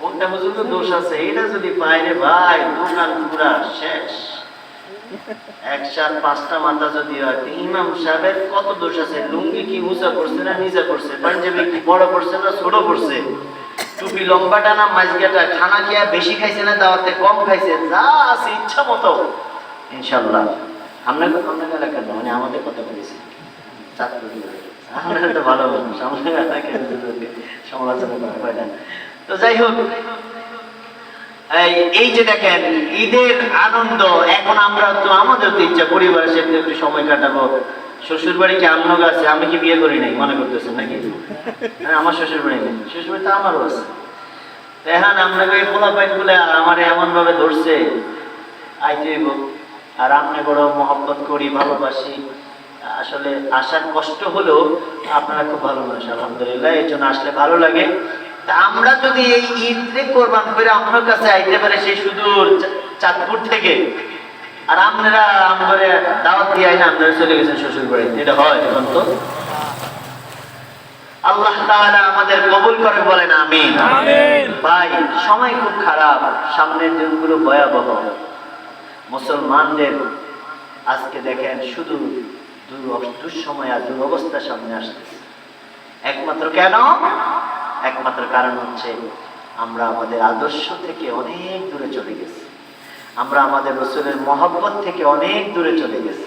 কোনটা হুজুরকে দোষ আছে এইটা যদি পাই রে ভাই, দোকান পুরা শেষ। একসাথে 5টা মাথা যদি হয়, ইমাম সাহেবের কত দোষ আছে? লুঙ্গি কি উঁচা করছে না নিচা করছে? পাঞ্জাবি কি বড় করছে না ছোট করছে? টুপি লম্বাটা না মাঝগাটা? খানা খেয়ে বেশি খাইছে না দাওয়াতে কম খাইছে? যা আছে ইচ্ছা মতো। ইনশাল্লাহ আপনার এলাকার না, মানে আমাদের কথা বলেছি, আপনারা তো ভালো মানুষ, আমাদের এলাকায় সমালোচনা করা হয় না। তো যাই হোক, এই যে দেখেন ঈদের আনন্দ, এখন আমরা তো আমাদের তো ইচ্ছা পরিবারের সাথে একটু সময় কাটাবো। শ্বশুর বাড়ি কি আমনো আছে? আমি কি বিয়ে করি নাই মনে করতেছেন নাকি? আমার শ্বশুর বাড়ি নেই, শ্বশুর বাড়ি তো আমারও আছে।
এখন আপনাকে এই পোলা পাইন বলে আমার এমন ভাবে ধরছে আইতে আর আপনি বড় মহব্বত করি ভালোবাসি, আসলে আসার কষ্ট হলেও আপনারা খুব ভালো মানুষ আলহামদুলিল্লাহ, এই জন্য আসলে ভালো লাগে। তা আমরা যদি এই ঈদে কোরবান করে আপনার কাছে আইতে পারে সেই সুদূর চাঁদপুর থেকে, আর আপনারা আমাদের দাওয়াত দিয়ে না আপনারা চলে গেছেন শ্বশুর বাড়িতে, এটা হয় এখন তো? আল্লাহ তাআলা আমাদের কবুল করে বলেন আমিন। ভাই সময় খুব খারাপ, সামনের দিনগুলো ভয়াবহ। মুসলমানদের আজকে দেখেন শুধু দুঃসময় আর দুরবস্থা সামনে আসতেছে। একমাত্র কেন? একমাত্র কারণ হচ্ছে আমরা আমাদের আদর্শ থেকে অনেক দূরে চলে গেছি, আমরা আমাদের রাসূলের মহব্বত থেকে অনেক দূরে চলে গেছি,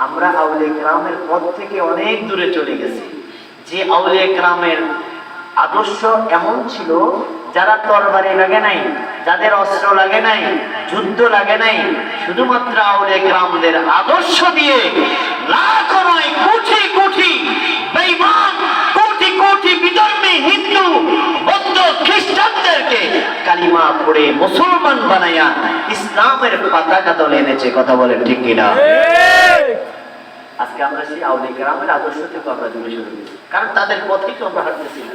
আমরা আউলিয়া কেরামের পথ থেকে অনেক দূরে চলে গেছি। যে আউলিয়া কেরামের আদর্শ এমন ছিল, যারা তরবারি লাগে নাই, যাদের অস্ত্র লাগে নাই, যুদ্ধ লাগে নাই, শুধুমাত্র আউলিয়া কেরামদের আদর্শ দিয়ে লাখ নয় কোটি কোটি বেঈমান, কোটি কোটি বিধর্মী হিন্দু বৌদ্ধ খ্রিস্টানদেরকে কালিমা পড়ে মুসলমান বানায়া ইসলামের পতাকা দলে এনেছে। কথা বলেন ঠিক কিনা? আজকে আমরা সেই আউলিয়া কেরামের আদর্শ থেকে আমরা দূরে সরে গেছি, কারণ তাদের পথেই তো আমরা হাঁটতেছি না।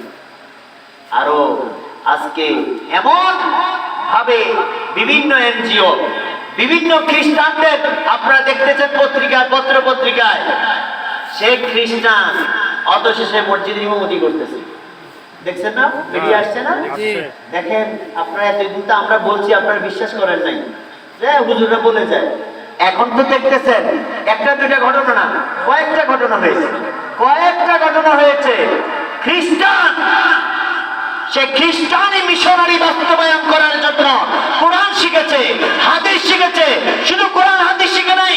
আরো আজকে এমন ভাবে বিভিন্ন এনজিও, বিভিন্ন খ্রিস্টানদের আপনারা দেখতেছেন পত্রিকায়, পত্র পত্রিকায়, সে খ্রিস্টান অথচ সে মসজিদে ইমামতি করতেছে, দেখছেন না? বেরিয়ে আসছে না? দেখেন আপনারা এতদিন তো আমরা বলছি, আপনারা বিশ্বাস করেন নাই, যে হুজুররা বলে যায়। এখন তো দেখতেছেন একটা দুইটা ঘটনা না, কয়েকটা ঘটনা হয়েছে, কয়েকটা ঘটনা হয়েছে। খ্রিস্টান, সে খ্রিস্টানি মিশনারি বাস্তবায়ন করার জন্য কোরআন শিখেছে, হাদিস শিখেছে, শুধু কোরআন হাদিস শিখে নাই,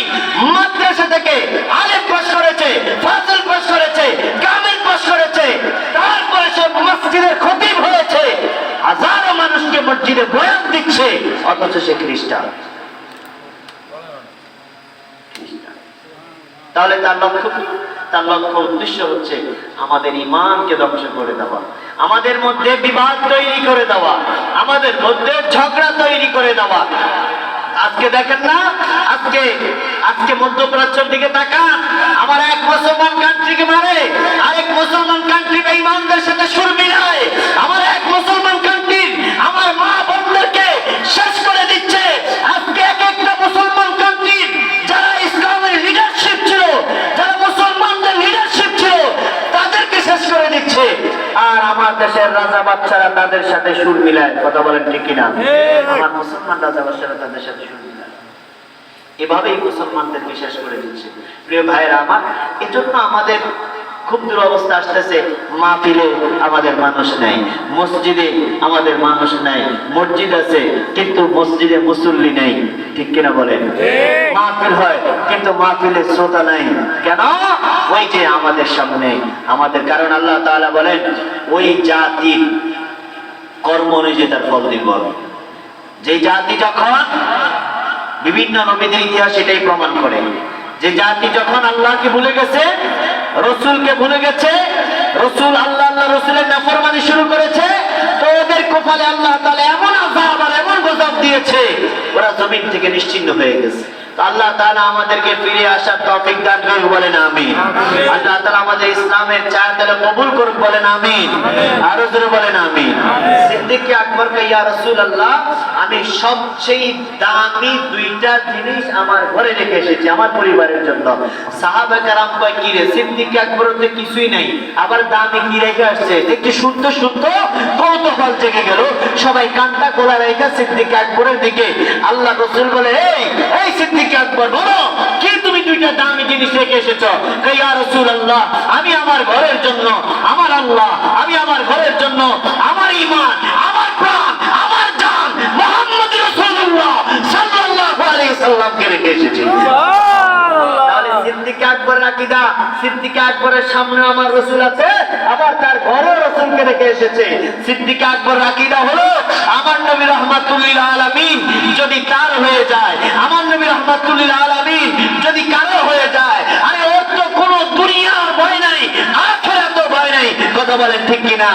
মাদ্রাসা থেকে আলেম পাস করেছে, ফাজিল পাস করেছে, কামিল পাস করেছে, তারপরে সে মসজিদের খতিব হয়েছে, হাজারো মানুষকে মসজিদে বয়ান দিচ্ছে, অথচ সে খ্রিস্টান। তাহলে তার লক্ষ্য কি? তার লক্ষ্য উদ্দেশ্য হচ্ছে আমাদের ঈমানকে ধ্বংস করে দেওয়া, আমাদের মধ্যে বিবাদ তৈরি করে দেওয়া, আমাদের মধ্যে ঝগড়া তৈরি করে দেওয়া। আজকে দেখেন না, আজকে আজকে মধ্যপ্রাচ্যের দিকে তাকান, আমার এক মুসলমান কান্ট্রিকে মারে, আরেক মুসলমান কান্ট্রি বেঈমানদের সাথে সুর মিলায়, আমার এক মুসলমান কান্ট্রি আমার মা বোনদেরকে শেষ করে দিচ্ছে। আজকে এক একটা মুসলমান কান্ট্রি যারা ইসলামের লিডারশিপ ছিল, যারা মুসলমানদের লিডারশিপ ছিল, তাদেরকে শেষ করে দিচ্ছে, আর আমার দেশের রাজা বাচ্চারা তাদের সাথে সুর মিলায়। কথা বলেন ঠিক কিনা? আমার মুসলমান রাজা বাচ্চারা তাদের সাথে সুর মিলায়, এভাবেই মুসলমানদেরকে শেষ করে দিচ্ছে। প্রিয় ভাইরা আমার, এজন্য আমাদের খুব দুরবস্থা আসতেছে। মাহফিলে আমাদের মানুষ নাই, মসজিদে আমাদের মানুষ নাই, মসজিদ আছে কিন্তু মসজিদে মুসল্লি নাই, ঠিক কিনা বলেন? মাহফিল হয় কিন্তু মাহফিলে শ্রোতা নাই, কেন? ওই যে আমাদের সামনে আমাদের, কারণ আল্লাহ তাআলা বলেন ওই জাতির কর্ম অনুযায়ী তার ফল দিব। যে জাতি যখন, বিভিন্ন নবীদের ইতিহাস এটাই প্রমাণ করে, যে জাতি যখন আল্লাহকে ভুলে গেছে, রসুলকে ভুলে গেছে, রসুল আল্লাহ আল্লাহ রসুলের নাফরমানি শুরু করেছে, তো ওদের কপালে আল্লাহ তাআলা এমন আযাব আর এমন গজব দিয়েছে, ওরা জমিন থেকে নিশ্চিহ্ন হয়ে গেছে। আল্লাহ তাআলা আমাদেরকে ফিরে আসার তৌফিক দান করুন, বলেন আমিন। আল্লাহ তাআলা আমাদের ইসলামের চায়াতলে কবুল করুন, বলেন আমিন। আরো জোরে বলেন আমিন। সিদ্দিক আকবরকে, ইয়া রাসূলুল্লাহ, আমি সবচেয়ে দামি দুইটা জিনিস আমার ঘরে রেখে এসেছি আমার পরিবারের জন্য। সাহাবা কেরাম কয়, কি রে সিদ্দিক আকবরের তো কিছুই নাই, আবার দামি কি রেখে আসছে? একটু শুনতে শুনতে কৌতূহল জেগে গেল, সবাই কানটা খোলা রেখে সিদ্দিক আকবরের দিকে। আল্লাহ রাসূল বলে, এই এই সিদ্দিক আকবর, বলো কি তুমি দুইটা দামি জিনিস রেখে এসেছো? ইয়া রাসূলুল্লাহ, আমি আমার ঘরের জন্য আমার আল্লাহ, আমি আমার ঘরের জন্য আমার ঈমান, আমার প্রাণ, আমার জান মুহাম্মদ রাসূলুল্লাহ সাল্লাল্লাহু আলাইহি সাল্লামকে রেখে এসেছি। তাহলে সিদ্দিক আকবরের আকীদা, সিদ্দিক আকবরের সামনে আমার রাসূল আছে, আবার তার ঘরে রাসূলকে রেখে এসেছে। সিদ্দিক আকবরের আকীদা হলো আমার নবী রাহমাতুল লিল আলামিন যদি তার হয়ে যায়, আমার নবী রাহমাতুল লিল আলামিন যদি কারো হয়ে যায়, আরে ওর তো কোনো দুনিয়ার ভয় নাই, আখিরাতের ভয় নাই।
কথা বলেন ঠিক কিনা?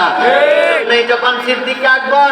এই যখন সিদ্দিক আকবর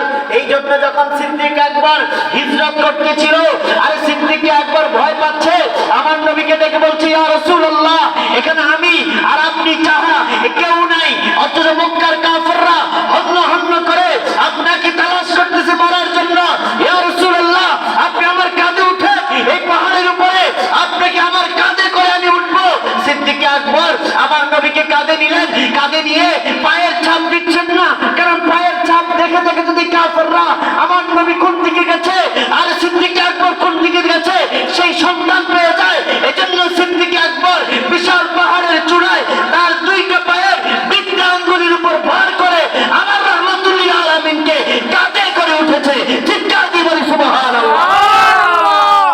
হিজরত করতেছিল, আর সিদ্দিক আকবর ভয় পাচ্ছে, আমার নবীকে দেখে বলছে, ইয়া রাসূলুল্লাহ, এখানে আমি আর আপনি ছাড়া কেউ নাই, অথচ মক্কার কাফেররা হন্য হন্য করে আপনাকে তালাশ করতেছে মারার জন্য। ইয়া রাসূলুল্লাহ, আপনি আমার কাঁধে উঠে এই পাহাড়ের উপরে আপনাকে আমার কাঁধে করে আমি উঠবো। সিদ্দিক আকবর আমার নবীকে কাঁধে নিলেন, কাঁধে নিয়ে পায়ের ছাপ দিচ্ছেন না, কারণ পায়ের ছাপ দেখে দেখে যদি কাফেররা আমার নবী কোন দিকে গেছে আর সিদ্দিক আকবর কোন দিকে গেছে সেই সন্ধান পেয়ে যায়। এজন্য সিদ্দিক আকবর বিশাল পাহাড়ের চূড়ায় তার দুইটা পায়ের বিদ্যা আঙ্গুলের উপর ভার করে আমার রহমাতুল লিল আলামিনকে কাঁধে করে উঠেছে। চিৎকার দিয়ে বলি সুবহানাল্লাহ।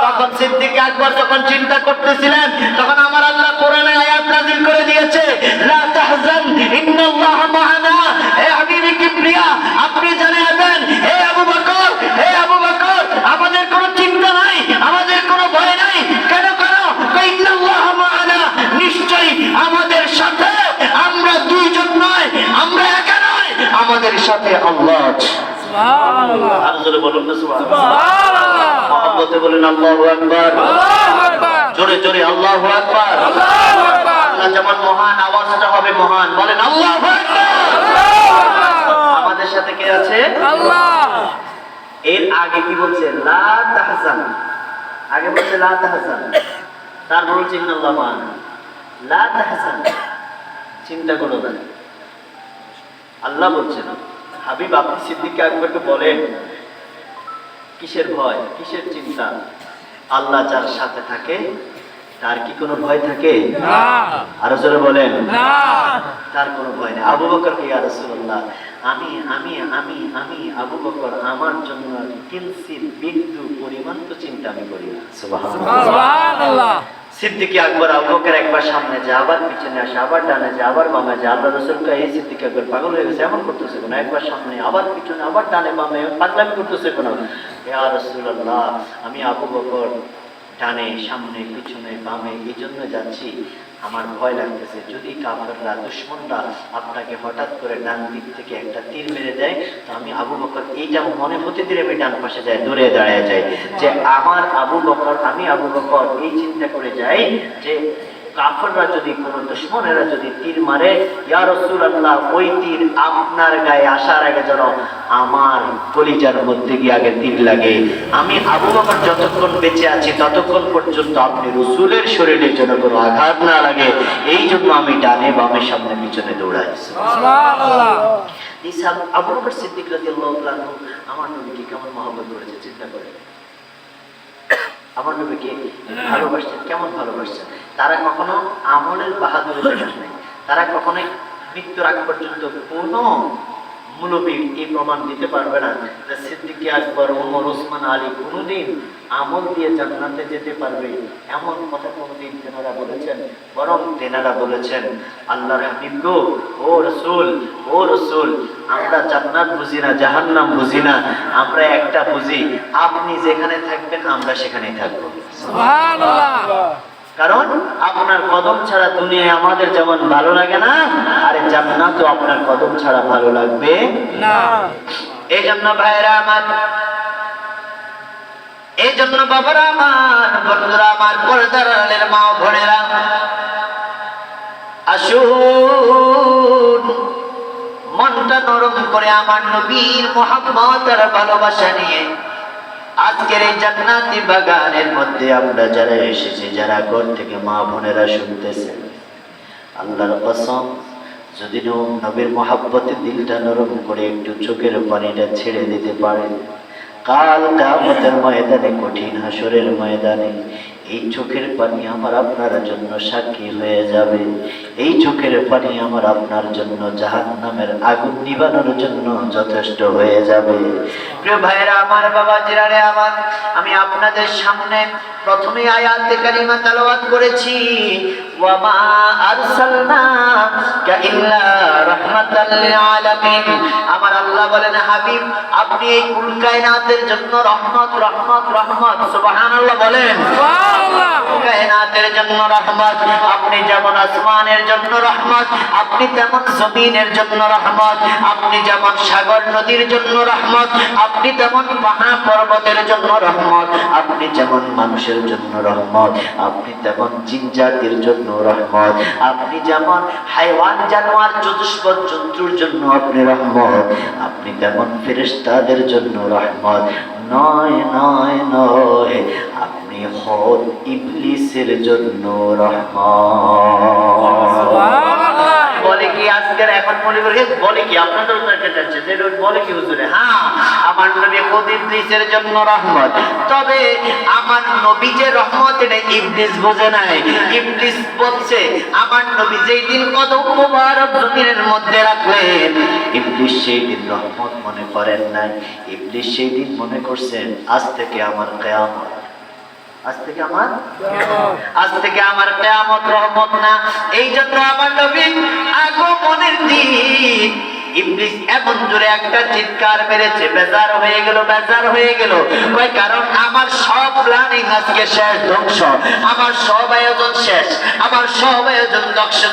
তখন সিদ্দিক আকবর যখন চিন্তা করতেছিলেন, তখন আমার আল্লাহ কোরআনে আয়াত নাযিল করে দিয়েছে, লা তাহজান ইন্নাল্লাহা মা'ানা। হে হাবিবি কিবরিয়া, আপনি জানিয়ে দেন, হে আবু বকর, আমাদের কোনো চিন্তা নাই, আমাদের কোনো ভয় নাই। কেন? ইন্নাল্লাহা মা'ানা, নিশ্চয়ই আমাদের সাথে আমরা দুইজন নয়, আমরা একা নয়, আমাদের সাথে আল্লাহ আছে।
সুবহানাল্লাহ।
আর জোরে বলুন না সুবহানাল্লাহ।
সুবহানাল্লাহ।
মহব্বতে বলেন আল্লাহু আকবার।
আল্লাহু আকবার।
জোরে জোরে আল্লাহু আকবার।
আল্লাহু আকবার।
আল্লাহ যেমন মহান, আওয়াজটা হবে মহান। বলেন আল্লাহু আকবার।
আল্লাহু আকবার।
আমাদের সাথে কে আছে?
আল্লাহ।
এর আগে কি বলছে? লা তাহজান। আগে বলছে লা তাহজান, তারপর বলছে ইন্নাল্লাহা মা'ানা। লা তাহজান, চিন্তা করো না। আল্লাহ বলছেন, হাবিব আপনি সিদ্দিক আকবরকে বলেন, কিসের ভয়, কিসের চিন্তা? আল্লাহ যার সাথে থাকে তার কি কোনো ভয় থাকে?
না।
আরো জোরে বলেন,
না।
তার কোনো ভয় নেই। আবু বকর কে, ইয়া রাসূলুল্লাহ, আমি আবু বকর আমার জন্য কিঞ্চিত বিন্দু পরিমাণ তো চিন্তা আমি করি না। সুবহানাল্লাহ।
সুবহানাল্লাহ।
সিদ্দিক আকবর আবু বকর একবার সামনে যায়, আবার পিছনে আসে, আবার ডানে যায়, আবার বামে যায়। আল্লাহ রাসূল কয়, এই সিদ্দিক আকবর পাগল হয়ে গেছে, এমন করতেছে কেন? একবার সামনে, আবার পিছনে, আবার ডানে বামে, পাগলামি করতেছে কেন? ইয়া রাসূলুল্লাহ, আমি আবু বকর ডানে সামনে পিছনে বামে এই জন্য যাচ্ছি, আমার ভয় লাগতেছে যদি কাফেররা, দুশমনরা আপনাকে হঠাৎ করে ডান দিক থেকে একটা তীর মেরে দেয়, তো আমি আবু বকর এইটা মনে হতে দিলে আমি ডান পাশে যাই, দূরে দাঁড়িয়ে যাই, যে আমি আবু বকর এই চিন্তা করে যাই যে কাফেররা যদি, কোনো দুশমনেরা যদি তীর মারে, ইয়া রাসূলুল্লাহ, ওই তীর আপনার গায়ে আসার আগে যেন আমার কলিজার মধ্যে গিয়ে আগে তীর লাগে। আমি আবু বকর যতক্ষণ বেঁচে আছি ততক্ষণ পর্যন্ত আপনি রাসূলের শরীরে যেন কোনো আঘাত না লাগে, এই জন্য আমি ডানে বামে সামনে পিছনে দৌড়াই।
সুবহানাল্লাহ।
আবু বকর সিদ্দিক রাদিয়াল্লাহু তাআলা আনহু আমার নবীকে কেমন মহব্বত করেছে চিন্তা করে। আমার নবীকে ভালোবাসছেন, কেমন ভালোবাসছেন। তারা কখনো আমলের বাহাদুরি দেখান নাই, তারা কখনোই মৃত্যুর আগ পর্যন্ত কোনো মুলবি এই প্রমাণ দিতে পারবে না যে সিদ্দিক আকবর, ওমর, ওসমান, আলী কোনোদিন আমল দিয়ে জান্নাতে যেতে পারবে, এমন কথা কোনোদিন তেনারা বলেছেন? বরং তেনারা বলেছেন, আল্লাহর হাবিব গো, ও রসূল, আমরা জান্নাত বুঝি না, জাহান্নাম বুঝি না, আমরা একটা বুঝি, আপনি যেখানে থাকবেন আমরা সেখানেই থাকবো।
সুবহানাল্লাহ।
কারণ আপনার কদম ছাড়া দুনিয়ায় আমাদের যেমন ভালো লাগে না, আরে জান্নাতও আপনার কদম ছাড়া ভালো লাগবে
না।
এই জন্য ভাইরা আমার, এই জন্য বাবারা আমার, বন্ধুরা আমার, পর্দার আড়ালের মা ও বোনেরা, আসুন মনটা নরম করে আমার নবীর মুহাব্বত আর ভালোবাসা নিয়ে আজকের এই জান্নাতি বাগানের মধ্যে আমরা যারা এসেছি, যারা ঘর থেকে মা বোনেরা শুনতেছেন, আল্লাহর কসম, যদি নবীর মুহাব্বতে দিলটা নরম করে একটু চোখের পানিটা ছেড়ে দিতে পারেন, কাল কিয়ামতের ময়দানে, কঠিন হাসরের ময়দানে এই চোখের পানি আমার আপনার জন্য সাক্ষী হয়ে যাবে। এই চোখের পানি আমার আপনার জন্য জাহান্নামের আগুন নিবানোর জন্য যথেষ্ট হয়ে যাবে। প্রিয় ভাইরা আমার, বাবাজিরা রে আমার, আমি আপনাদের সামনে প্রথমে আয়াতে কারিমা তেলাওয়াত করেছি, ওয়া মা আরসালনাকা ইল্লা রাহমাতাল লিল আলামিন। আমার আল্লাহ বলেন, হাবিব আপনি এই কুল কায়নাতের জন্য রহমত, রহমত, রহমত। সুবহানাল্লাহ বলেন।
সুবহানাল্লাহ।
কায়নাতের জন্য রহমত। আপনি যেমন আসমানের জন্য রহমত, আপনি তেমন জমিনের জন্য রহমত, আপনি যেমন সাগর নদীর জন্য রহমত, আপনি তেমন পাহাড় পর্বতের জন্য রহমত, আপনি যেমন মানুষের জন্য রহমত, আপনি তেমন জিন জাতির জন্য রহমত, আপনি যেমন হাইওয়ান জানোয়ার চতুষ্পদ জন্তুর জন্য আপনি রহমত, আপনি তেমন ফেরেশতাদের জন্য রহমত। নয় নয় নয়, আপনি হন ইবলিসের জন্য রহমত। বলে কি আজকের এখন মনে করি বলে কি আপনাদের যাচ্ছে যে বলে কি হুজুরে, হ্যাঁ আমার নবী খোদ ইবলিসের জন্য রহমত। তবে আমার নবী যে রহমত এটা ইবলিস বোঝে নাই। ইবলিস বলছে আমার নবী যেই দিন কদম মোবারক জমিনের মধ্যে রাখলেন, ইবলিস সেই দিন রহমত মনে করেন নাই। ইবলিস সেই দিন মনে করছেন আজ থেকে আমার কিয়ামত, আজ থেকে আমার কিয়ামত রহমত না। এই জন্য আমার নবী আগমনের দিন ইবলিস এমন জোরে একটা চিৎকার মেরেছে, বেজার হয়ে গেল, বেজার হয়ে গেল। কয় কারণ আমার সব প্ল্যানিং আজকে শেষ, ধ্বংস, আমার সব আয়োজন শেষ, আমার সব আয়োজন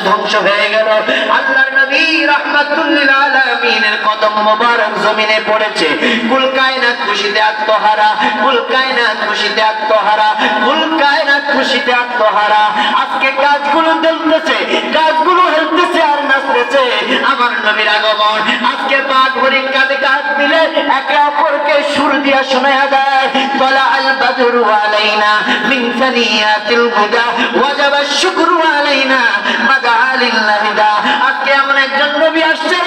ধ্বংস হয়ে গেল। আল্লাহর নবী রাহমাতুল লিল আলামিনের কদম মোবারক জমিনে পড়েছে। কুল কায়নাত খুশিতে আত্মহারা, কুল কায়নাত খুশিতে আত্মহারা, কুল কায়নাত খুশিতে আত্মহারা। আজকে কাজগুলো চলতেছে, কাজগুলো হেলতেছে আর নাচতেছে আমার নবীর আগমন। আজকে বাঘ হরিণ কাঁধে কাঁধ মিলে একে অপরকে সুর দিয়া শোনা দেয়, তলা আল বাদরু আলাইনা মিন সানিয়াতিল হুদা ওয়াজাবা শুকরু আলাইনা মাদা লিল্লাহি দা। আজকে এমন একজন নবী আসছে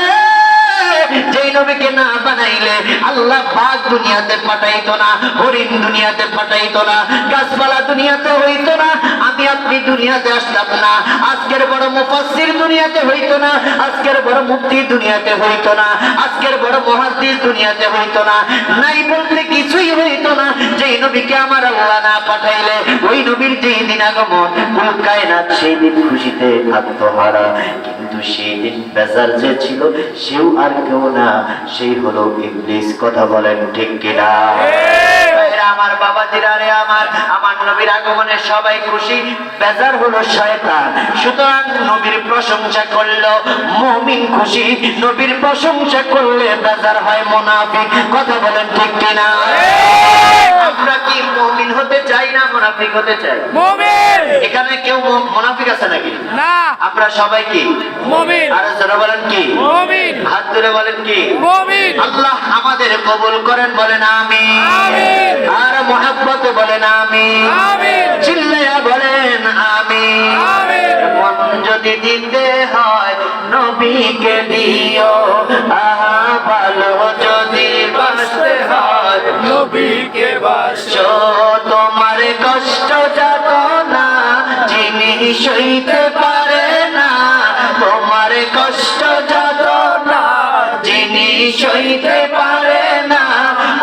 যেই নবীকে না বানাইলে আল্লাহ পাক দুনিয়াতে পাঠাইতো না, হরিণ দুনিয়াতে পাঠাইতো না, গাছপালা দুনিয়াতে হইতো না, আমি আপনি দুনিয়াতে আসতাম না, আজকের বড় মুফাসসির দুনিয়াতে হইতো না, আজকের বড় মুফতি দুনিয়াতে হইতো না, আজকের বড় মুহাদ্দিস দুনিয়াতে হইতো না, নাই বলতে কিছুই হইতো না যেই নবীকে আমার আল্লাহ না পাঠাইলে। ওই নবীর যেই দিন আগমন, কুল কায়নাত সেই দিন খুশিতে আত্মহারা। কিন্তু সেই দিন বেজার যে ছিল সেও আর কেউ না, সেই হলো ইবলিস। কথা বলেন ঠিক কিনা? আমার বাবাজিরা রে, আমার নবীর আগমনে সবাই খুশি, বেজার হলো শয়তান। সুতরাং নবীর প্রশংসা করলো মুমিন খুশি, নবীর প্রশংসা করলে বেজার হয় মুনাফিক। কথা বলেন ঠিক কিনা? আমরা কি মুমিন হতে চাই না মুনাফিক হতে চাই?
মুমিন।
এখানে কেউ মুনাফিক আছে নাকি?
না,
আমরা সবাই কি
মুমিন।
আর যারা বলেন কি
মুমিন,
হাত ধরে বলেন কি
মুমিন।
আল্লাহ আমাদের কবুল করেন, বলেন আমিন।
আমিন।
আর মহব্বত বলেন আমিন।
আমিন।
চিল্লায়া বলেন আমিন।
আমিন।
মন যদি দিতে হয় নবীকে দিও, আহা ভালো যদি বাসতে হয়
নবীকে বাসো।
তোমার কষ্ট যত না যিনি সইতে পারে না, তোমার কষ্ট যত না যিনি সইতে পারে না,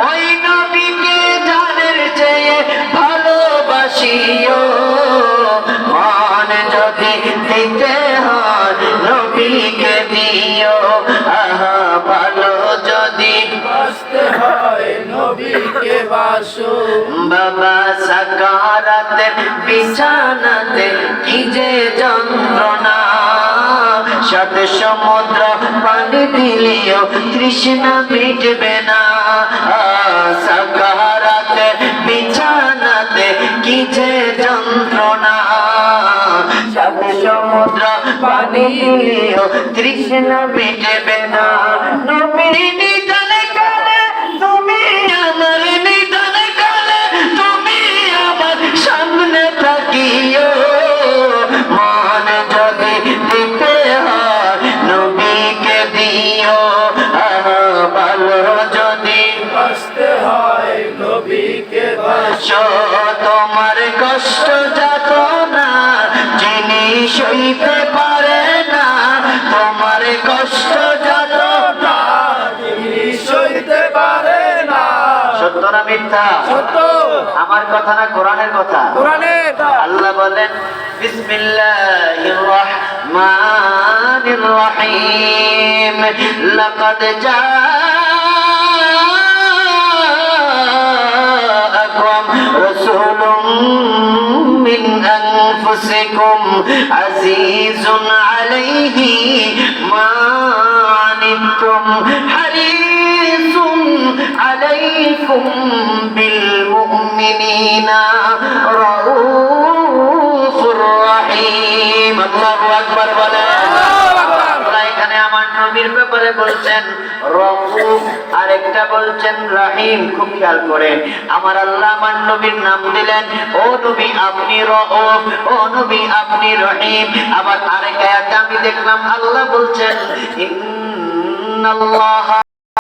ওই নবীকে জানের চেয়ে ভালোবাসিও। মন যদি দিতে হয় নবীকে দিও, আহা ভালো যদি
বাসতে হয় নবীকে বাসো।
বাবা সাকারাতের বিছানাতে কি যে যন্ত্রণা, সাত সমুদ্র পানি দিলেও তৃষ্ণা মিটবে না। সাকারাতের বিছানাতে কি যে যন্ত্রণা, সাত সমুদ্র পানি দিলেও তৃষ্ণা মিটবে না। নবীর নিদানে কালে তুমি আমার নিদানে কালে তুমি আমার সামনে থাকিও। মন যদি দিতে হয় নবীকে দিও, আহা ভালো যদি
বাসতে হয় নবীকে বাসো।
তোমার কষ্ট যত না যিনি সইতে পারে না, তোমার কষ্ট যত না
যিনি সইতে পারে না।
সত্য না মিথ্যা?
সত্য।
আমার কথা না কোরআনের কথা?
কোরআনের।
আল্লাহ বলেন বিসমিল্লাহির রহমানির রহিম, লাকাদ জাআকুম রাসূলুম মিন أنفسكم عزيز عليه ما عنتم حريص عليكم بالمؤمنين رؤوف رحيم الله أكبر বলেন এখানে আমার নবীর ব্যাপারে বলছেন রউফ, আরেকটা বলছেন রহিম। খুব খেয়াল করেন, আমার আল্লাহ আমার নবীর নাম দিলেন, ও নবী আপনি রউফ, ও নবী আপনি রহিম। আবার আরেক আয়াতে আমি দেখলাম আল্লাহ বলছেন ইন্নাল্লাহ